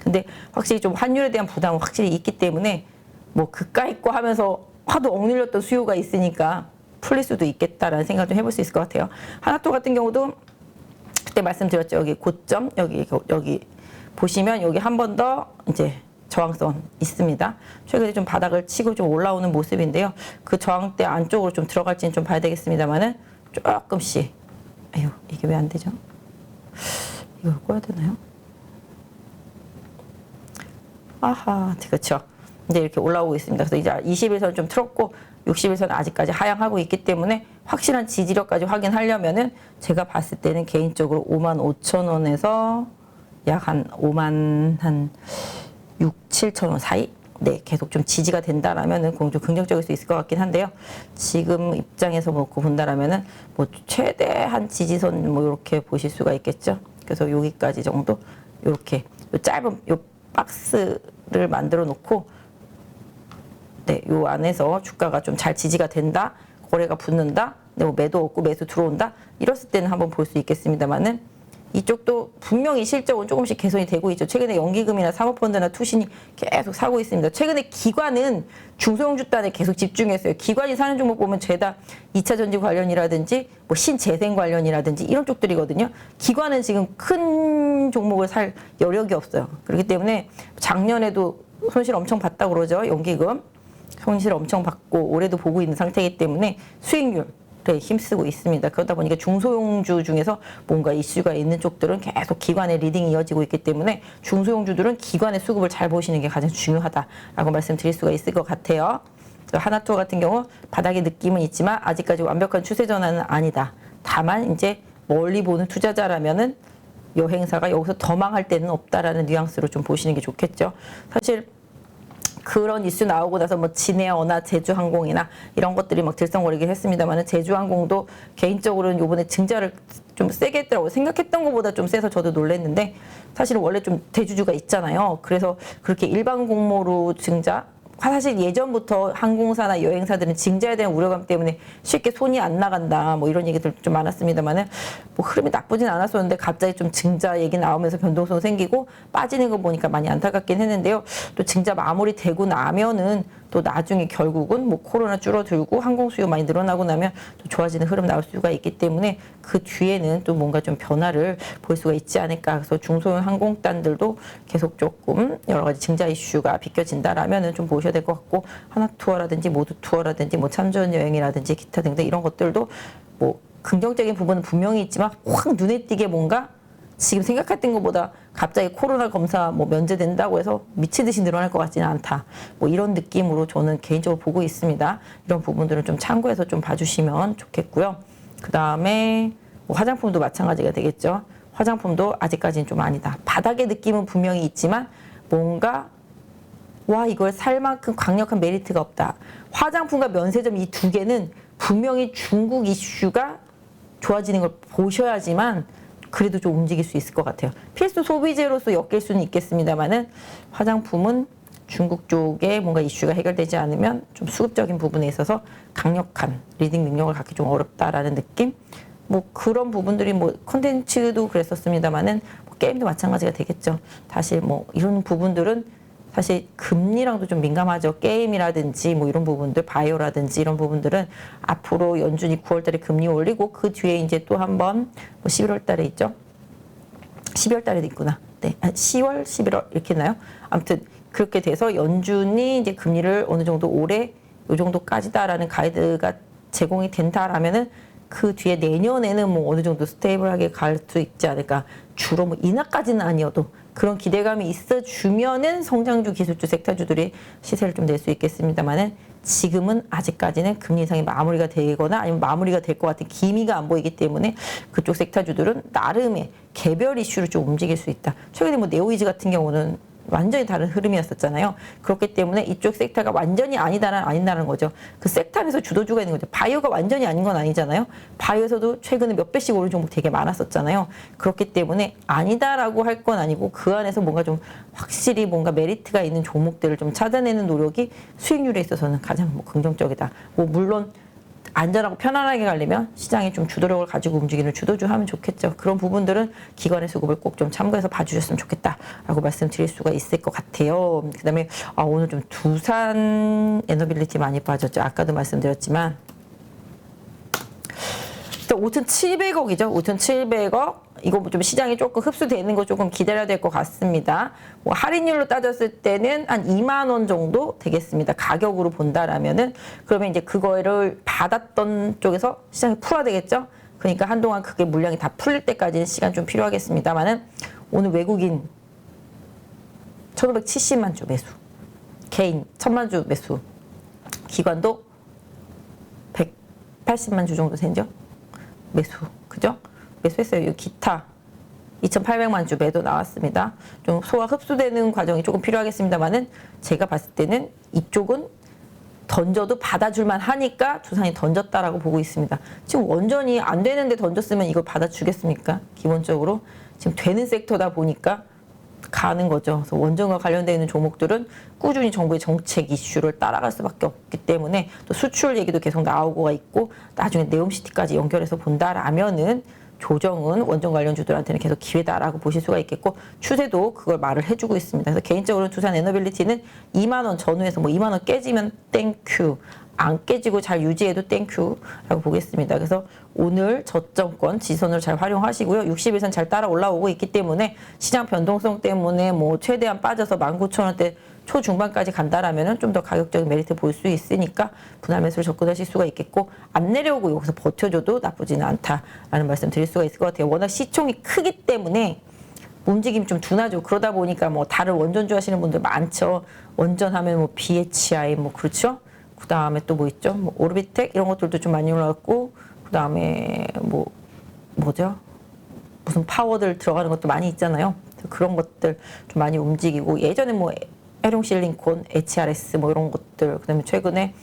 근데 확실히 좀 환율에 대한 부담은 확실히 있기 때문에 뭐 그까 있고 하면서 하도 억눌렸던 수요가 있으니까 풀릴 수도 있겠다라는 생각을 좀 해볼 수 있을 것 같아요. 하나투어 같은 경우도 그때 말씀드렸죠. 여기 고점, 여기 보시면 여기 한 번 더 이제 저항선 있습니다. 최근에 좀 바닥을 치고 좀 올라오는 모습인데요. 그 저항대 안쪽으로 좀 들어갈지는 좀 봐야 되겠습니다만은 조금씩, 아유, 이게 왜 안 되죠? 이걸 꺼야 되나요? 아하, 그렇죠. 이제 이렇게 올라오고 있습니다. 그래서 이제 21선 좀 틀었고 61선 아직까지 하향하고 있기 때문에 확실한 지지력까지 확인하려면은 제가 봤을 때는 개인적으로 55,000원에서 약 한 5만 한 6, 7천 원 사이? 네, 계속 좀 지지가 된다라면은 좀 긍정적일 수 있을 것 같긴 한데요. 지금 입장에서 놓고 본다라면은 뭐 최대한 지지선 뭐 이렇게 보실 수가 있겠죠. 그래서 여기까지 정도 이렇게 짧은 요 박스를 만들어 놓고 네, 요 안에서 주가가 좀 잘 지지가 된다, 거래가 붙는다, 뭐 매도 없고 매수 들어온다 이랬을 때는 한번 볼 수 있겠습니다만은 이쪽도 분명히 실적은 조금씩 개선이 되고 있죠. 최근에 연기금이나 사모펀드나 투신이 계속 사고 있습니다. 최근에 기관은 중소형주 단에 계속 집중했어요. 기관이 사는 종목 보면 죄다 2차 전지 관련이라든지 뭐 신재생 관련이라든지 이런 쪽들이거든요. 기관은 지금 큰 종목을 살 여력이 없어요. 그렇기 때문에 작년에도 손실 엄청 봤다고 그러죠. 연기금. 손실 엄청 받고 올해도 보고 있는 상태이기 때문에 수익률 힘쓰고 있습니다. 그러다 보니까 중소형주 중에서 뭔가 이슈가 있는 쪽들은 계속 기관의 리딩이 이어지고 있기 때문에 중소형주들은 기관의 수급을 잘 보시는 게 가장 중요하다라고 말씀드릴 수가 있을 것 같아요. 하나투어 같은 경우 바닥의 느낌은 있지만 아직까지 완벽한 추세 전환은 아니다. 다만 이제 멀리 보는 투자자라면은 여행사가 여기서 더 망할 때는 없다라는 뉘앙스로 좀 보시는 게 좋겠죠. 사실 그런 이슈 나오고 나서 뭐 진에어나 제주항공이나 이런 것들이 막 들썩거리긴 했습니다만 제주항공도 개인적으로는 요번에 증자를 좀 세게 했더라고요. 생각했던 것보다 좀 세서 저도 놀랐는데 사실은 원래 좀 대주주가 있잖아요. 그래서 그렇게 일반 공모로 증자 사실 예전부터 항공사나 여행사들은 증자에 대한 우려감 때문에 쉽게 손이 안 나간다 뭐 이런 얘기들 좀 많았습니다만은 뭐 흐름이 나쁘진 않았었는데 갑자기 좀 증자 얘기 나오면서 변동성 생기고 빠지는 거 보니까 많이 안타깝긴 했는데요. 또 증자 마무리되고 나면은 또 나중에 결국은 뭐 코로나 줄어들고 항공 수요 많이 늘어나고 나면 또 좋아지는 흐름 나올 수가 있기 때문에 그 뒤에는 또 뭔가 좀 변화를 볼 수가 있지 않을까. 그래서 중소형 항공단들도 계속 조금 여러 가지 증자 이슈가 비껴진다라면은 좀 보셔야 될 것 같고 하나투어라든지 모두투어라든지 뭐 참전 여행이라든지 기타 등등 이런 것들도 뭐 긍정적인 부분은 분명히 있지만 확 눈에 띄게 뭔가 지금 생각했던 것보다 갑자기 코로나 검사 뭐 면제된다고 해서 미친 듯이 늘어날 것 같지는 않다. 뭐 이런 느낌으로 저는 개인적으로 보고 있습니다. 이런 부분들은 좀 참고해서 좀 봐주시면 좋겠고요. 그 다음에 뭐 화장품도 마찬가지가 되겠죠. 화장품도 아직까지는 좀 아니다. 바닥의 느낌은 분명히 있지만 뭔가 와 이걸 살 만큼 강력한 메리트가 없다. 화장품과 면세점 이 두 개는 분명히 중국 이슈가 좋아지는 걸 보셔야지만 그래도 좀 움직일 수 있을 것 같아요. 필수 소비재로서 엮일 수는 있겠습니다만은 화장품은 중국 쪽에 뭔가 이슈가 해결되지 않으면 좀 수급적인 부분에 있어서 강력한 리딩 능력을 갖기 좀 어렵다라는 느낌? 뭐 그런 부분들이 뭐 콘텐츠도 그랬었습니다만은 뭐 게임도 마찬가지가 되겠죠. 사실 뭐 이런 부분들은 사실 금리랑도 좀 민감하죠. 게임이라든지 뭐 이런 부분들, 바이오라든지 이런 부분들은 앞으로 연준이 9월 달에 금리 올리고 그 뒤에 이제 또 한번 뭐 11월 달에 있죠. 12월 달에도 있구나. 네. 10월, 11월 이렇게 있나요? 아무튼 그렇게 돼서 연준이 이제 금리를 어느 정도 올해 요 정도까지다라는 가이드가 제공이 된다라면은 그 뒤에 내년에는 뭐 어느 정도 스테이블하게 갈 수 있지 않을까. 주로 뭐 인하까지는 아니어도 그런 기대감이 있어주면은 성장주, 기술주, 섹터주들이 시세를 좀 낼 수 있겠습니다만은 지금은 아직까지는 금리 인상이 마무리가 되거나 아니면 마무리가 될 것 같은 기미가 안 보이기 때문에 그쪽 섹터주들은 나름의 개별 이슈를 좀 움직일 수 있다. 최근에 뭐 네오이즈 같은 경우는 완전히 다른 흐름이었었잖아요. 그렇기 때문에 이쪽 섹터가 완전히 아니다라는 거죠. 그 섹터 안에서 주도주가 있는 거죠. 바이오가 완전히 아닌 건 아니잖아요. 바이오에서도 최근에 몇 배씩 오른 종목 되게 많았었잖아요. 그렇기 때문에 아니다라고 할 건 아니고 그 안에서 뭔가 좀 확실히 뭔가 메리트가 있는 종목들을 좀 찾아내는 노력이 수익률에 있어서는 가장 뭐 긍정적이다. 뭐 물론 안전하고 편안하게 가려면 시장이 좀 주도력을 가지고 움직이는 주도주 하면 좋겠죠. 그런 부분들은 기관의 수급을 꼭 좀 참고해서 봐주셨으면 좋겠다라고 말씀드릴 수가 있을 것 같아요. 그다음에 오늘 좀 두산 에너빌리티 많이 빠졌죠. 아까도 말씀드렸지만 5,700억이죠. 5,700억. 이거 좀 시장이 조금 흡수되는 거 조금 기다려야 될 것 같습니다. 뭐 할인율로 따졌을 때는 한 2만 원 정도 되겠습니다. 가격으로 본다라면은 그러면 이제 그거를 받았던 쪽에서 시장이 풀어야 되겠죠. 그러니까 한동안 그게 물량이 다 풀릴 때까지는 시간 좀 필요하겠습니다만은 오늘 외국인 1,570만 주 매수, 개인 1,000만 주 매수, 기관도 180만 주 정도 되죠. 매수, 그죠? 매수했어요. 기타 2,800만 주 매도 나왔습니다. 좀 소화 흡수되는 과정이 조금 필요하겠습니다만은 제가 봤을 때는 이쪽은 던져도 받아줄만 하니까 두산이 던졌다라고 보고 있습니다. 지금 원전이 안 되는데 던졌으면 이걸 받아주겠습니까? 기본적으로 지금 되는 섹터다 보니까 가는 거죠. 그래서 원전과 관련되어 있는 종목들은 꾸준히 정부의 정책 이슈를 따라갈 수밖에 없기 때문에 또 수출 얘기도 계속 나오고 있고 나중에 네옴시티까지 연결해서 본다라면은 조정은 원전 관련주들한테는 계속 기회다라고 보실 수가 있겠고 추세도 그걸 말을 해주고 있습니다. 그래서 개인적으로는 두산 에너빌리티는 2만 원 전후에서 뭐 2만 원 깨지면 땡큐, 안 깨지고 잘 유지해도 땡큐라고 보겠습니다. 그래서 오늘 저점권 지선을 잘 활용하시고요. 60일선 잘 따라 올라오고 있기 때문에 시장 변동성 때문에 뭐 최대한 빠져서 19,000원대 초중반까지 간다라면은 좀 더 가격적인 메리트 볼 수 있으니까 분할 매수를 접근하실 수가 있겠고 안 내려오고 여기서 버텨줘도 나쁘지는 않다라는 말씀 드릴 수가 있을 것 같아요. 워낙 시총이 크기 때문에 움직임이 좀 둔하죠. 그러다 보니까 뭐 다른 원전주 하시는 분들 많죠. 원전하면 뭐 BHI 뭐 그렇죠. 그 다음에 또 뭐 있죠? 뭐 오르비텍 이런 것들도 좀 많이 올라왔고 그 다음에 뭐죠? 무슨 파워들 들어가는 것도 많이 있잖아요. 그런 것들 좀 많이 움직이고 예전에 뭐 해룡실링콘, HRS 뭐 이런 것들 그다음에 최근에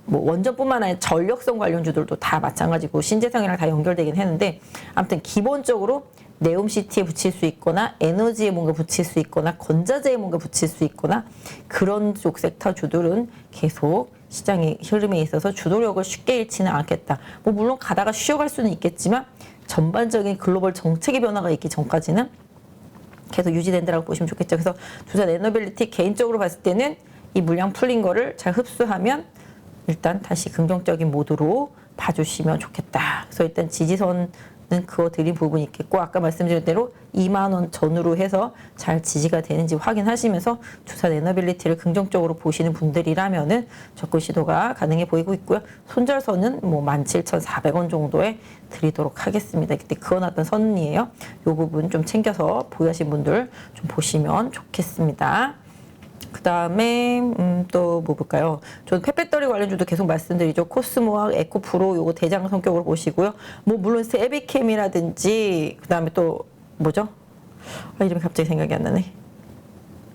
뭐 원전뿐만 아니라 전력성 관련주들도 다 마찬가지고 신재생이랑 다 연결되긴 했는데 아무튼 기본적으로 네옴시티에 붙일 수 있거나 에너지에 뭔가 붙일 수 있거나 건자재에 뭔가 붙일 수 있거나 그런 쪽 섹터 주들은 계속 시장의 흐름에 있어서 주도력을 쉽게 잃지는 않겠다. 뭐 물론 가다가 쉬어갈 수는 있겠지만 전반적인 글로벌 정책의 변화가 있기 전까지는 계속 유지된다라고 보시면 좋겠죠. 그래서 두산 에너빌리티 개인적으로 봤을 때는 이 물량 풀린 거를 잘 흡수하면 일단 다시 긍정적인 모드로 봐주시면 좋겠다. 그래서 일단 지지선은 그거 드린 부분이 있겠고 아까 말씀드린 대로 2만 원 전후로 해서 잘 지지가 되는지 확인하시면서 두산 에너빌리티를 긍정적으로 보시는 분들이라면은 접근 시도가 가능해 보이고 있고요. 손절선은 뭐 17,400원 정도에 드리도록 하겠습니다. 그때 그어놨던 선이에요. 이 부분 좀 챙겨서 보유하신 분들 좀 보시면 좋겠습니다. 그 다음에 또 뭐 볼까요? 저는 펫배터리 관련주도 계속 말씀드리죠. 코스모와 에코프로 요거 대장 성격으로 보시고요. 뭐 물론 세비캠이라든지 그 다음에 또 뭐죠? 이름이 갑자기 생각이 안 나네.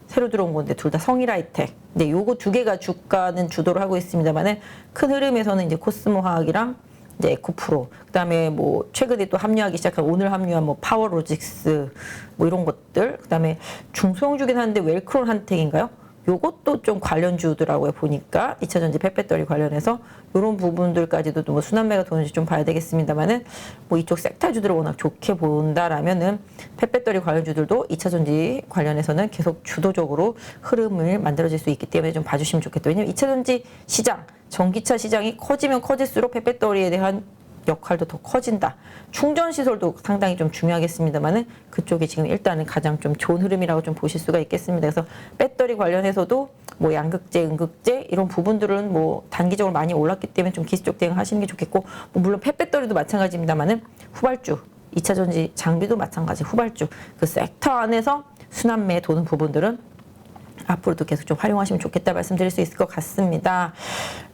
새로 들어온 건데 둘 다 성일하이텍. 근데 요거 두 개가 주가는 주도를 하고 있습니다만은 큰 흐름에서는 이제 코스모화학이랑 이제 에코프로, 그다음에 뭐 최근에 또 합류하기 시작한 오늘 합류한 뭐 파워로직스 뭐 이런 것들, 그다음에 중소형주긴 한데 웰크론 한텍인가요? 요것도 좀 관련주더라고요. 보니까 2차전지 펫배터리 관련해서 이런 부분들까지도 뭐 순환매가 도는지 좀 봐야 되겠습니다만은 뭐 이쪽 섹터주들을 워낙 좋게 본다라면은 펫배터리 관련주들도 2차전지 관련해서는 계속 주도적으로 흐름을 만들어질 수 있기 때문에 좀 봐주시면 좋겠다. 왜냐면 2차전지 시장, 전기차 시장이 커지면 커질수록 펫배터리에 대한 역할도 더 커진다. 충전 시설도 상당히 좀 중요하겠습니다만은 그쪽이 지금 일단은 가장 좀 좋은 흐름이라고 좀 보실 수가 있겠습니다. 그래서 배터리 관련해서도 뭐 양극재, 음극재 이런 부분들은 뭐 단기적으로 많이 올랐기 때문에 좀 기술적 대응하시는 게 좋겠고, 뭐 물론 펫배터리도 마찬가지입니다만은 후발주, 2차 전지 장비도 마찬가지 후발주 그 섹터 안에서 순환매에 도는 부분들은 앞으로도 계속 좀 활용하시면 좋겠다 말씀드릴 수 있을 것 같습니다.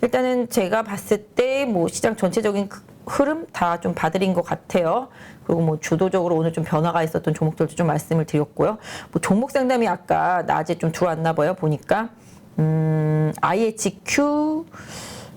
일단은 제가 봤을 때 뭐 시장 전체적인 흐름 다 좀 봐드린 것 같아요. 그리고 뭐 주도적으로 오늘 좀 변화가 있었던 종목들도 좀 말씀을 드렸고요. 뭐 종목 상담이 아까 낮에 좀 들어왔나 봐요. 보니까 IHQ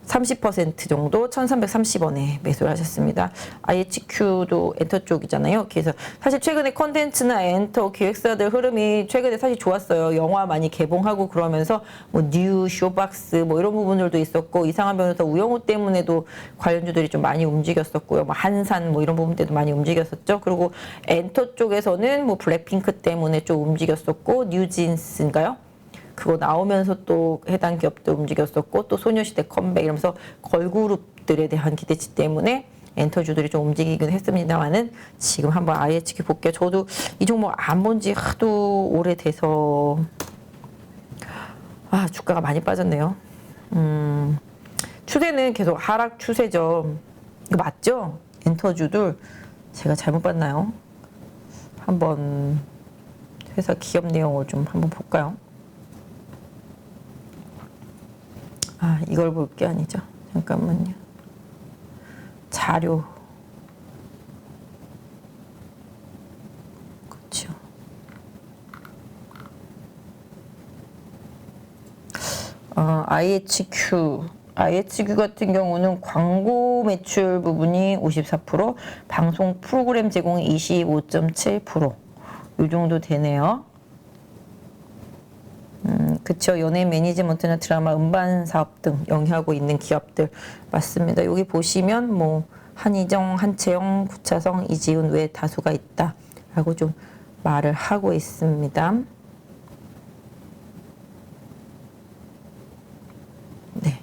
30% 정도 1,330원에 매수를 하셨습니다. IHQ도 엔터 쪽이잖아요. 그래서 사실 최근에 컨텐츠나 엔터 기획사들 흐름이 최근에 사실 좋았어요. 영화 많이 개봉하고 그러면서 뭐 뉴, 쇼박스 뭐 이런 부분들도 있었고 이상한 변호사 우영우 때문에도 관련주들이 좀 많이 움직였었고요. 뭐 한산 뭐 이런 부분들도 많이 움직였었죠. 그리고 엔터 쪽에서는 뭐 블랙핑크 때문에 좀 움직였었고 뉴진스인가요? 그거 나오면서 또 해당 기업도 움직였었고 또 소녀시대 컴백 이러면서 걸그룹들에 대한 기대치 때문에 엔터주들이 좀 움직이긴 했습니다만은 지금 한번 IHQ 볼게요. 저도 이 종목 안 본 지 하도 오래돼서 주가가 많이 빠졌네요. 추세는 계속 하락 추세죠. 이거 맞죠? 엔터주들 제가 잘못 봤나요? 한번 회사 기업 내용을 좀 한번 볼까요? 이걸 볼 게 아니죠. 잠깐만요. 자료. 그렇죠. IHQ 같은 경우는 광고 매출 부분이 54%, 방송 프로그램 제공이 25.7%. 이 정도 되네요. 그쵸. 연예 매니지먼트나 드라마, 음반 사업 등 영위하고 있는 기업들 맞습니다. 여기 보시면 뭐 한희정, 한채영, 구차성, 이지훈 외 다수가 있다라고 좀 말을 하고 있습니다. 네,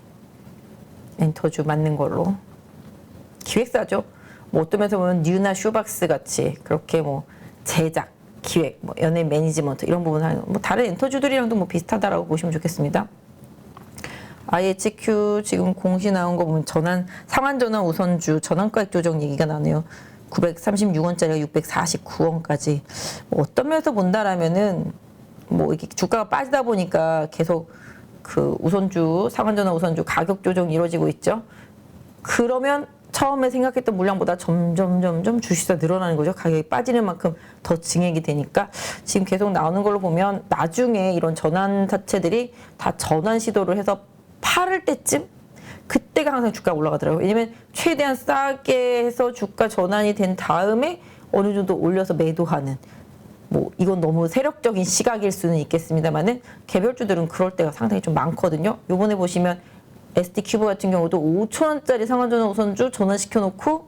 엔터주 맞는 걸로 기획사죠. 뭐 어떤 면에서 보면 뉴나 쇼박스 같이 그렇게 뭐 제작 기획, 뭐 연예 매니지먼트 이런 부분 하는 뭐 다른 엔터주들이랑도 뭐 비슷하다라고 보시면 좋겠습니다. IHQ 지금 공시 나온 거 보면 상한 전환 우선주 전환가액 조정 얘기가 나네요. 936원짜리가 649원까지. 뭐 어떤 면에서 본다라면은 뭐 이게 주가가 빠지다 보니까 계속 그 우선주 상한 전환 우선주 가격 조정이 이루어지고 있죠. 그러면 처음에 생각했던 물량보다 점점 주식수가 늘어나는 거죠. 가격이 빠지는 만큼 더 증액이 되니까 지금 계속 나오는 걸로 보면 나중에 이런 전환 자체들이 다 전환 시도를 해서 팔을 때쯤 그때가 항상 주가가 올라가더라고요. 왜냐면 최대한 싸게 해서 주가 전환이 된 다음에 어느 정도 올려서 매도하는 뭐 이건 너무 세력적인 시각일 수는 있겠습니다만은 개별주들은 그럴 때가 상당히 좀 많거든요. 요번에 보시면 ST큐브 같은 경우도 5,000원짜리 상한전환 우선주 전환시켜놓고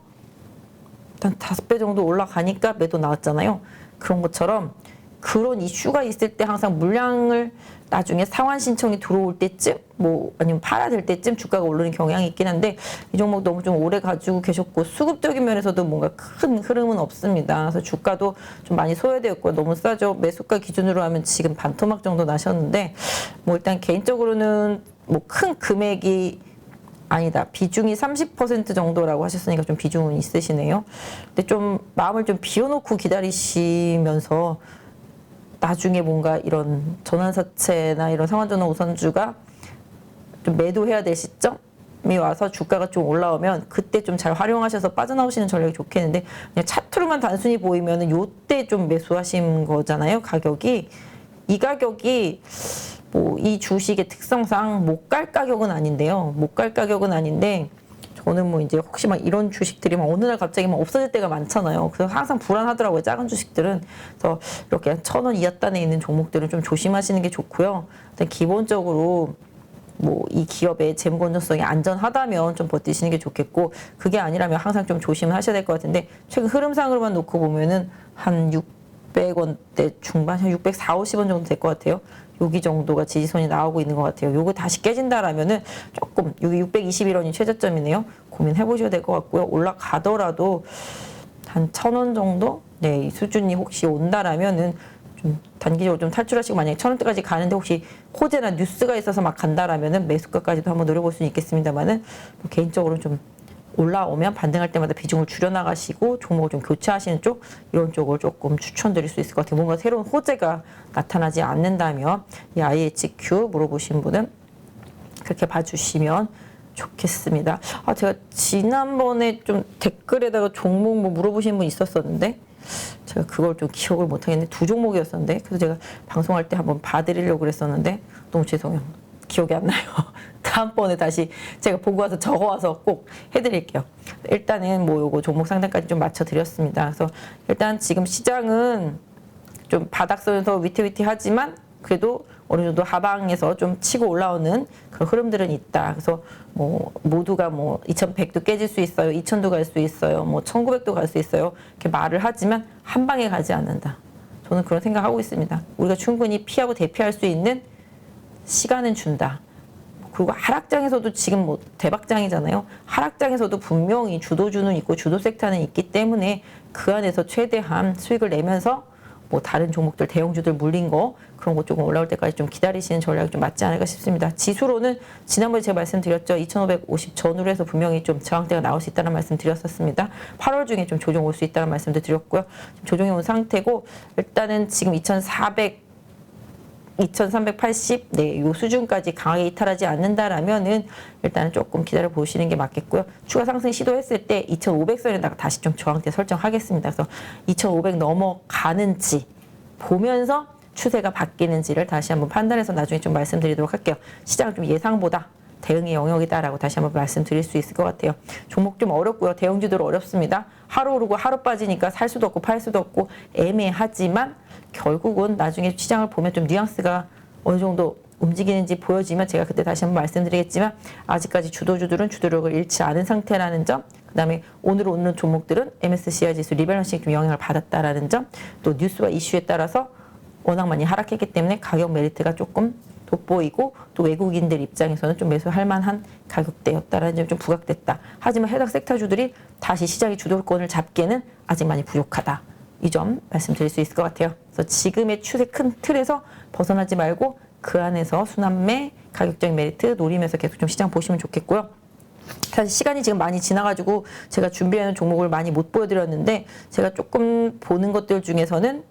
한 5배 정도 올라가니까 매도 나왔잖아요. 그런 것처럼 그런 이슈가 있을 때 항상 물량을 나중에 상환 신청이 들어올 때쯤 뭐 아니면 팔아야 될 때쯤 주가가 오르는 경향이 있긴 한데 이 종목 너무 좀 오래 가지고 계셨고 수급적인 면에서도 뭔가 큰 흐름은 없습니다. 그래서 주가도 좀 많이 소외되었고 너무 싸죠. 매수가 기준으로 하면 지금 반토막 정도 나셨는데 뭐 일단 개인적으로는 뭐 큰 금액이 아니다. 비중이 30% 정도라고 하셨으니까 좀 비중은 있으시네요. 근데 좀 마음을 좀 비워놓고 기다리시면서 나중에 뭔가 이런 전환사채나 이런 상한전환 우선주가 좀 매도해야 될 시점이 와서 주가가 좀 올라오면 그때 좀 잘 활용하셔서 빠져나오시는 전략이 좋겠는데 그냥 차트로만 단순히 보이면은 요때 좀 매수하신 거잖아요. 가격이 이 가격이 뭐 이 주식의 특성상 못 갈 가격은 아닌데요. 못 갈 가격은 아닌데 저는 뭐 이제 혹시 막 이런 주식들이 막 어느 날 갑자기 막 없어질 때가 많잖아요. 그래서 항상 불안하더라고요. 작은 주식들은. 그래서 이렇게 1,000원 이하단에 있는 종목들은 좀 조심하시는 게 좋고요. 일단 기본적으로 뭐 이 기업의 재무 건전성이 안전하다면 좀 버티시는 게 좋겠고 그게 아니라면 항상 좀 조심을 하셔야 될 것 같은데 최근 흐름상으로만 놓고 보면은 한 600원대 중반, 한 640, 50원 정도 될 것 같아요. 여기 정도가 지지선이 나오고 있는 것 같아요. 요거 다시 깨진다라면은 조금 여기 621원이 최저점이네요. 고민해 보셔야 될 것 같고요. 올라가더라도 한 1,000원 정도 네, 이 수준이 혹시 온다라면은 좀 단기적으로 좀 탈출하시고 만약에 1,000원대까지 가는데 혹시 호재나 뉴스가 있어서 막 간다라면은 매수가까지도 한번 노려볼 수는 있겠습니다만은 뭐 개인적으로 좀 올라오면 반등할 때마다 비중을 줄여나가시고 종목을 좀 교체하시는 쪽 이런 쪽을 조금 추천드릴 수 있을 것 같아요. 뭔가 새로운 호재가 나타나지 않는다면 이 IHQ 물어보신 분은 그렇게 봐주시면 좋겠습니다. 제가 지난번에 좀 댓글에다가 종목 뭐 물어보신 분 있었었는데 제가 그걸 좀 기억을 못하겠는데 2종목이었었는데 그래서 제가 방송할 때 한번 봐드리려고 그랬었는데 너무 죄송해요. 기억이 안 나요. 다음번에 다시 제가 보고 와서 적어와서 꼭 해드릴게요. 일단은 뭐 요거 종목 상단까지 좀 맞춰드렸습니다. 그래서 일단 지금 시장은 좀 바닥선에서 위태위태하지만 그래도 어느 정도 하방에서 좀 치고 올라오는 그런 흐름들은 있다. 그래서 뭐 모두가 뭐 2100도 깨질 수 있어요. 2000도 갈 수 있어요. 뭐 1900도 갈 수 있어요. 이렇게 말을 하지만 한 방에 가지 않는다. 저는 그런 생각하고 있습니다. 우리가 충분히 피하고 대피할 수 있는 시간은 준다. 그리고 하락장에서도 지금 뭐 대박장이잖아요. 하락장에서도 분명히 주도주는 있고 주도 섹터는 있기 때문에 그 안에서 최대한 수익을 내면서 뭐 다른 종목들 대형주들 물린 거 그런 거 조금 올라올 때까지 좀 기다리시는 전략이 좀 맞지 않을까 싶습니다. 지수로는 지난번에 제가 말씀드렸죠. 2550 전후로 해서 분명히 좀 저항대가 나올 수 있다는 말씀 드렸었습니다. 8월 중에 좀 조정 올 수 있다는 말씀도 드렸고요. 지금 조정이 온 상태고 일단은 지금 2380, 네, 요 수준까지 강하게 이탈하지 않는다라면은 일단은 조금 기다려 보시는 게 맞겠고요. 추가 상승 시도했을 때 2500선에다가 다시 좀 저항대 설정하겠습니다. 그래서 2500 넘어가는지 보면서 추세가 바뀌는지를 다시 한번 판단해서 나중에 좀 말씀드리도록 할게요. 시장은 좀 예상보다 대응의 영역이다라고 다시 한번 말씀드릴 수 있을 것 같아요. 종목 좀 어렵고요. 대형주들 어렵습니다. 하루 오르고 하루 빠지니까 살 수도 없고 팔 수도 없고 애매하지만 결국은 나중에 시장을 보면 좀 뉘앙스가 어느 정도 움직이는지 보여지면 제가 그때 다시 한번 말씀드리겠지만 아직까지 주도주들은 주도력을 잃지 않은 상태라는 점, 그 다음에 오늘 오는 종목들은 MSCI 지수 리밸런싱이 좀 영향을 받았다라는 점, 또 뉴스와 이슈에 따라서 워낙 많이 하락했기 때문에 가격 메리트가 조금 돋보이고 또 외국인들 입장에서는 좀 매수할 만한 가격대였다라는 점이 좀 부각됐다. 하지만 해당 섹터주들이 다시 시장의 주도권을 잡기에는 아직 많이 부족하다. 이 점 말씀드릴 수 있을 것 같아요. 그래서 지금의 추세 큰 틀에서 벗어나지 말고 그 안에서 순환매, 가격적인 메리트 노리면서 계속 좀 시장 보시면 좋겠고요. 사실 시간이 지금 많이 지나가지고 제가 준비하는 종목을 많이 못 보여드렸는데 제가 조금 보는 것들 중에서는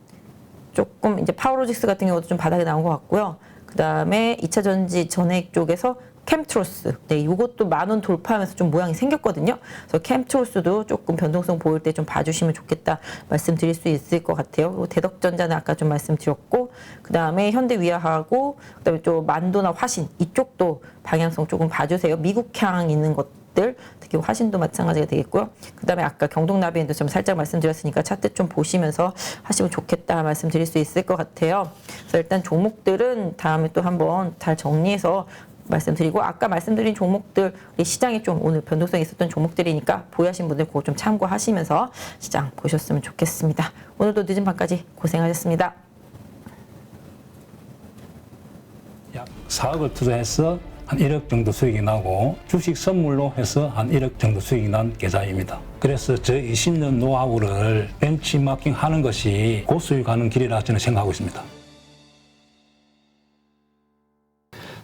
조금 이제 파워로직스 같은 경우도 좀 바닥에 나온 것 같고요. 그 다음에 2차 전지 전액 쪽에서 캠트로스, 네, 이것도 10,000원 돌파하면서 좀 모양이 생겼거든요. 그래서 캠트로스도 조금 변동성 보일 때 좀 봐주시면 좋겠다 말씀드릴 수 있을 것 같아요. 그리고 대덕전자는 아까 좀 말씀드렸고, 그 다음에 현대위아하고, 그 다음에 좀 만도나 화신 이쪽도 방향성 조금 봐주세요. 미국향 있는 것들, 특히 화신도 마찬가지가 되겠고요. 그 다음에 아까 경동나비엔도 좀 살짝 말씀드렸으니까 차트 좀 보시면서 하시면 좋겠다 말씀드릴 수 있을 것 같아요. 그래서 일단 종목들은 다음에 또 한번 잘 정리해서 말씀드리고, 아까 말씀드린 종목들 시장이 좀 오늘 변동성이 있었던 종목들이니까 보유하신 분들 그거 좀 참고하시면서 시장 보셨으면 좋겠습니다. 오늘도 늦은 밤까지 고생하셨습니다.
약 4억을 투자해서 한 1억 정도 수익이 나고 주식 선물로 해서 한 1억 정도 수익이 난 계좌입니다. 그래서 저 20년 노하우를 벤치마킹 하는 것이 고수익 가는 길이라 저는 생각하고 있습니다.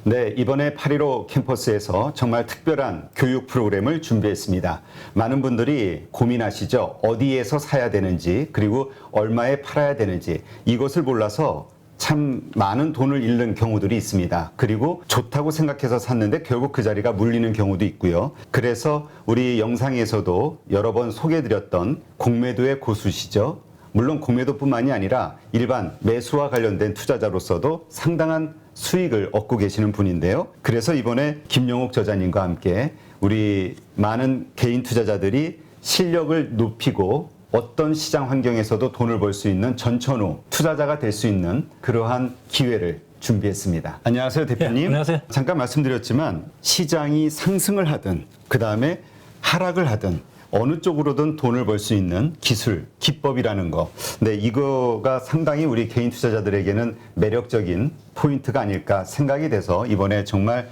네, 이번에 8.15 캠퍼스에서 정말 특별한 교육 프로그램을 준비했습니다. 많은 분들이 고민하시죠. 어디에서 사야 되는지, 그리고 얼마에 팔아야 되는지, 이것을 몰라서 참 많은 돈을 잃는 경우들이 있습니다. 그리고 좋다고 생각해서 샀는데 결국 그 자리가 물리는 경우도 있고요. 그래서 우리 영상에서도 여러 번 소개해드렸던 공매도의 고수시죠. 물론 공매도뿐만이 아니라 일반 매수와 관련된 투자자로서도 상당한 수익을 얻고 계시는 분인데요. 그래서 이번에 김영옥 저자님과 함께 우리 많은 개인 투자자들이 실력을 높이고 어떤 시장 환경에서도 돈을 벌 수 있는 전천후 투자자가 될 수 있는 그러한 기회를 준비했습니다. 안녕하세요, 대표님.
네, 안녕하세요.
잠깐 말씀드렸지만 시장이 상승을 하든 그 다음에 하락을 하든 어느 쪽으로든 돈을 벌 수 있는 기술, 기법이라는 거. 네, 이거가 상당히 우리 개인 투자자들에게는 매력적인 포인트가 아닐까 생각이 돼서 이번에 정말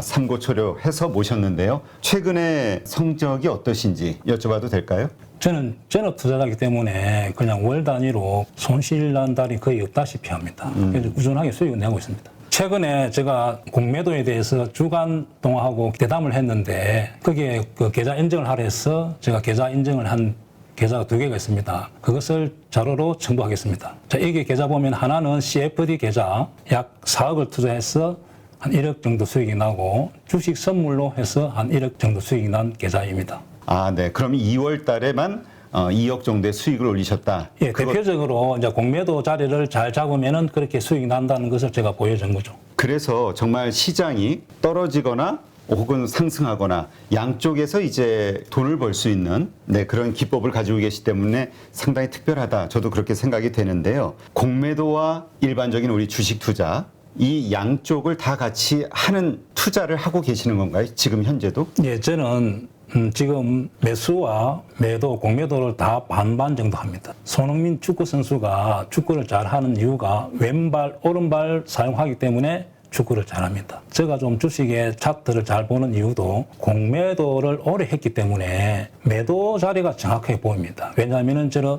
삼고초려해서 모셨는데요. 최근에 성적이 어떠신지 여쭤봐도 될까요?
저는 전업 투자자이기 때문에 그냥 월 단위로 손실 난 달이 거의 없다시피 합니다. 그래서 꾸준하게 수익을 내고 있습니다. 최근에 제가 공매도에 대해서 주간 동화하고 대담을 했는데 거기에 그 계좌 인증을 하라 해서 제가 계좌 인증을 한 계좌가 2개가 있습니다. 그것을 자료로 첨부하겠습니다. 자, 이게 계좌 보면 하나는 CFD 계좌 약 4억을 투자해서 한 1억 정도 수익이 나고 주식 선물로 해서 한 1억 정도 수익이 난 계좌입니다.
아, 네. 그럼 2월 달에만 2억 정도의 수익을 올리셨다.
예, 대표적으로 이제 공매도 자리를 잘 잡으면은 그렇게 수익이 난다는 것을 제가 보여준 거죠.
그래서 정말 시장이 떨어지거나 혹은 상승하거나 양쪽에서 이제 돈을 벌 수 있는 그런 기법을 가지고 계시기 때문에 상당히 특별하다. 저도 그렇게 생각이 되는데요. 공매도와 일반적인 우리 주식 투자 이 양쪽을 다 같이 하는 투자를 하고 계시는 건가요? 지금 현재도?
예, 저는 지금 매수와 매도, 공매도를 다 반반 정도 합니다. 손흥민 축구 선수가 축구를 잘하는 이유가 왼발, 오른발 사용하기 때문에 축구를 잘합니다. 제가 좀 주식의 차트를 잘 보는 이유도 공매도를 오래 했기 때문에 매도 자리가 정확하게 보입니다. 왜냐하면 저는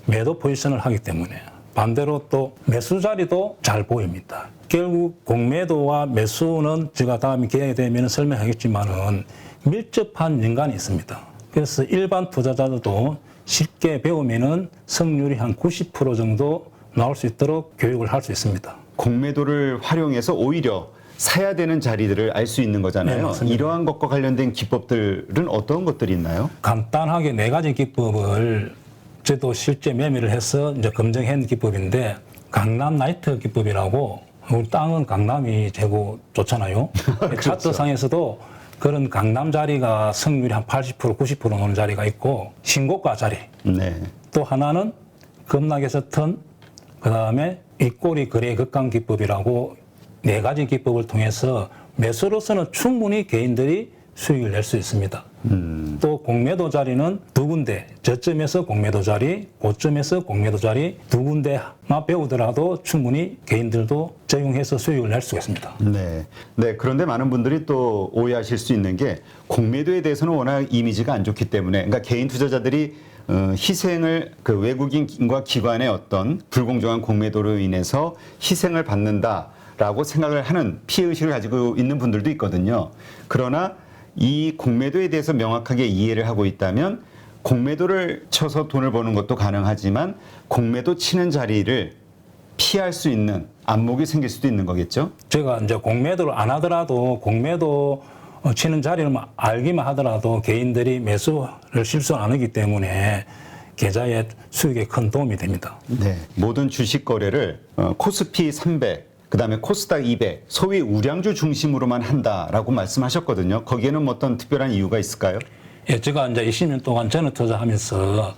매도 포지션을 하기 때문에. 반대로 또 매수 자리도 잘 보입니다. 결국 공매도와 매수는 제가 다음에 기회가 되면 설명하겠지만은 밀접한 연관이 있습니다. 그래서 일반 투자자들도 쉽게 배우면은 승률이 한 90% 정도 나올 수 있도록 교육을 할 수 있습니다.
공매도를 활용해서 오히려 사야 되는 자리들을 알 수 있는 거잖아요.
네, 맞습니다.
이러한 것과 관련된 기법들은 어떤 것들이 있나요?
간단하게 4가지 기법을 저도 실제 매매를 해서 이제 검증한 기법인데, 강남 나이트 기법이라고, 우리 땅은 강남이 최고 좋잖아요.
그렇죠.
차트상에서도 그런 강남 자리가 승률이 한 80%, 90% 노는 자리가 있고, 신고가 자리.
네.
또 하나는 급락에서 턴, 그 다음에 윗꼬리 거래 극강 기법이라고 4가지 기법을 통해서 매수로서는 충분히 개인들이 수익을 낼 수 있습니다. 또 공매도 자리는 2군데, 저점에서 공매도 자리, 고점에서 공매도 자리 2군데만 배우더라도 충분히 개인들도 적용해서 수익을 낼 수가 있습니다.
네. 네. 그런데 많은 분들이 또 오해하실 수 있는 게 공매도에 대해서는 워낙 이미지가 안 좋기 때문에, 그러니까 개인 투자자들이 희생을 그 외국인과 기관의 어떤 불공정한 공매도로 인해서 희생을 받는다라고 생각을 하는 피해의식을 가지고 있는 분들도 있거든요. 그러나 이 공매도에 대해서 명확하게 이해를 하고 있다면 공매도를 쳐서 돈을 버는 것도 가능하지만 공매도 치는 자리를 피할 수 있는 안목이 생길 수도 있는 거겠죠?
제가 이제 공매도를 안 하더라도 공매도 치는 자리를 알기만 하더라도 개인들이 매수를 실수 안 하기 때문에 계좌의 수익에 큰 도움이 됩니다.
네. 모든 주식 거래를 코스피 300, 그다음에 코스닥 200, 소위 우량주 중심으로만 한다라고 말씀하셨거든요. 거기에는 뭐 어떤 특별한 이유가 있을까요?
예, 제가 이제 20년 동안 전업 투자하면서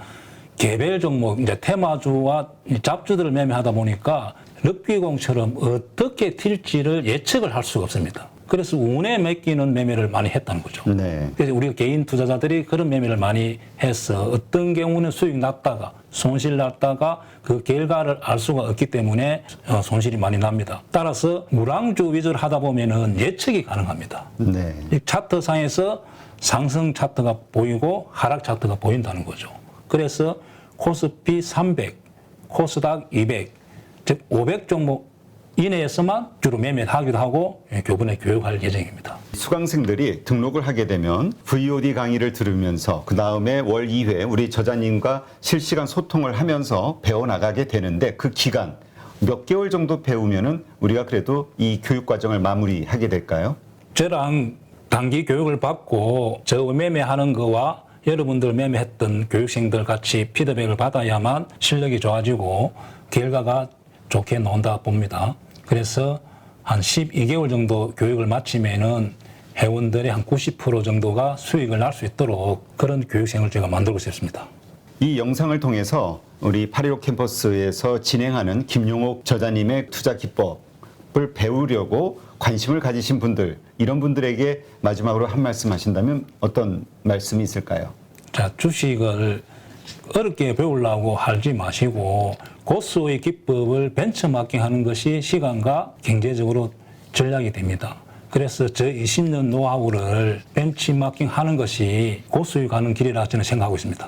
개별 종목, 이제 테마주와 잡주들을 매매하다 보니까 럭비공처럼 어떻게 튈지를 예측을 할 수가 없습니다. 그래서 운에 맡기는 매매를 많이 했다는 거죠.
네.
그래서 우리 개인 투자자들이 그런 매매를 많이 해서 어떤 경우는 수익 났다가 손실 났다가 그 결과를 알 수가 없기 때문에 손실이 많이 납니다. 따라서 무랑주 위주로 하다 보면은 예측이 가능합니다.
네.
이 차트상에서 상승 차트가 보이고 하락 차트가 보인다는 거죠. 그래서 코스피 300, 코스닥 200, 즉 500 종목 이내에서만 주로 매매를 하기도 하고 교본에 교육할 예정입니다.
수강생들이 등록을 하게 되면 VOD 강의를 들으면서 그 다음에 월 2회 우리 저자님과 실시간 소통을 하면서 배워나가게 되는데 그 기간 몇 개월 정도 배우면은 우리가 그래도 이 교육 과정을 마무리하게 될까요?
저랑 단기 교육을 받고 저 매매하는 거와 여러분들 매매했던 교육생들 같이 피드백을 받아야만 실력이 좋아지고 결과가 좋게 나온다 봅니다. 그래서 한 12개월 정도 교육을 마치면은 회원들의 한 90% 정도가 수익을 날 수 있도록 그런 교육생을 제가 만들고 싶습니다.
이 영상을 통해서 우리 8.15 캠퍼스에서 진행하는 김용옥 저자님의 투자 기법을 배우려고 관심을 가지신 분들, 이런 분들에게 마지막으로 한 말씀 하신다면 어떤 말씀이 있을까요?
자, 주식을 어렵게 배우려고 하지 마시고 고수의 기법을 벤처마킹 하는 것이 시간과 경제적으로 전략이 됩니다. 그래서 저 20년 노하우를 벤치마킹 하는 것이 고수익 가는 길이라 저는 생각하고 있습니다.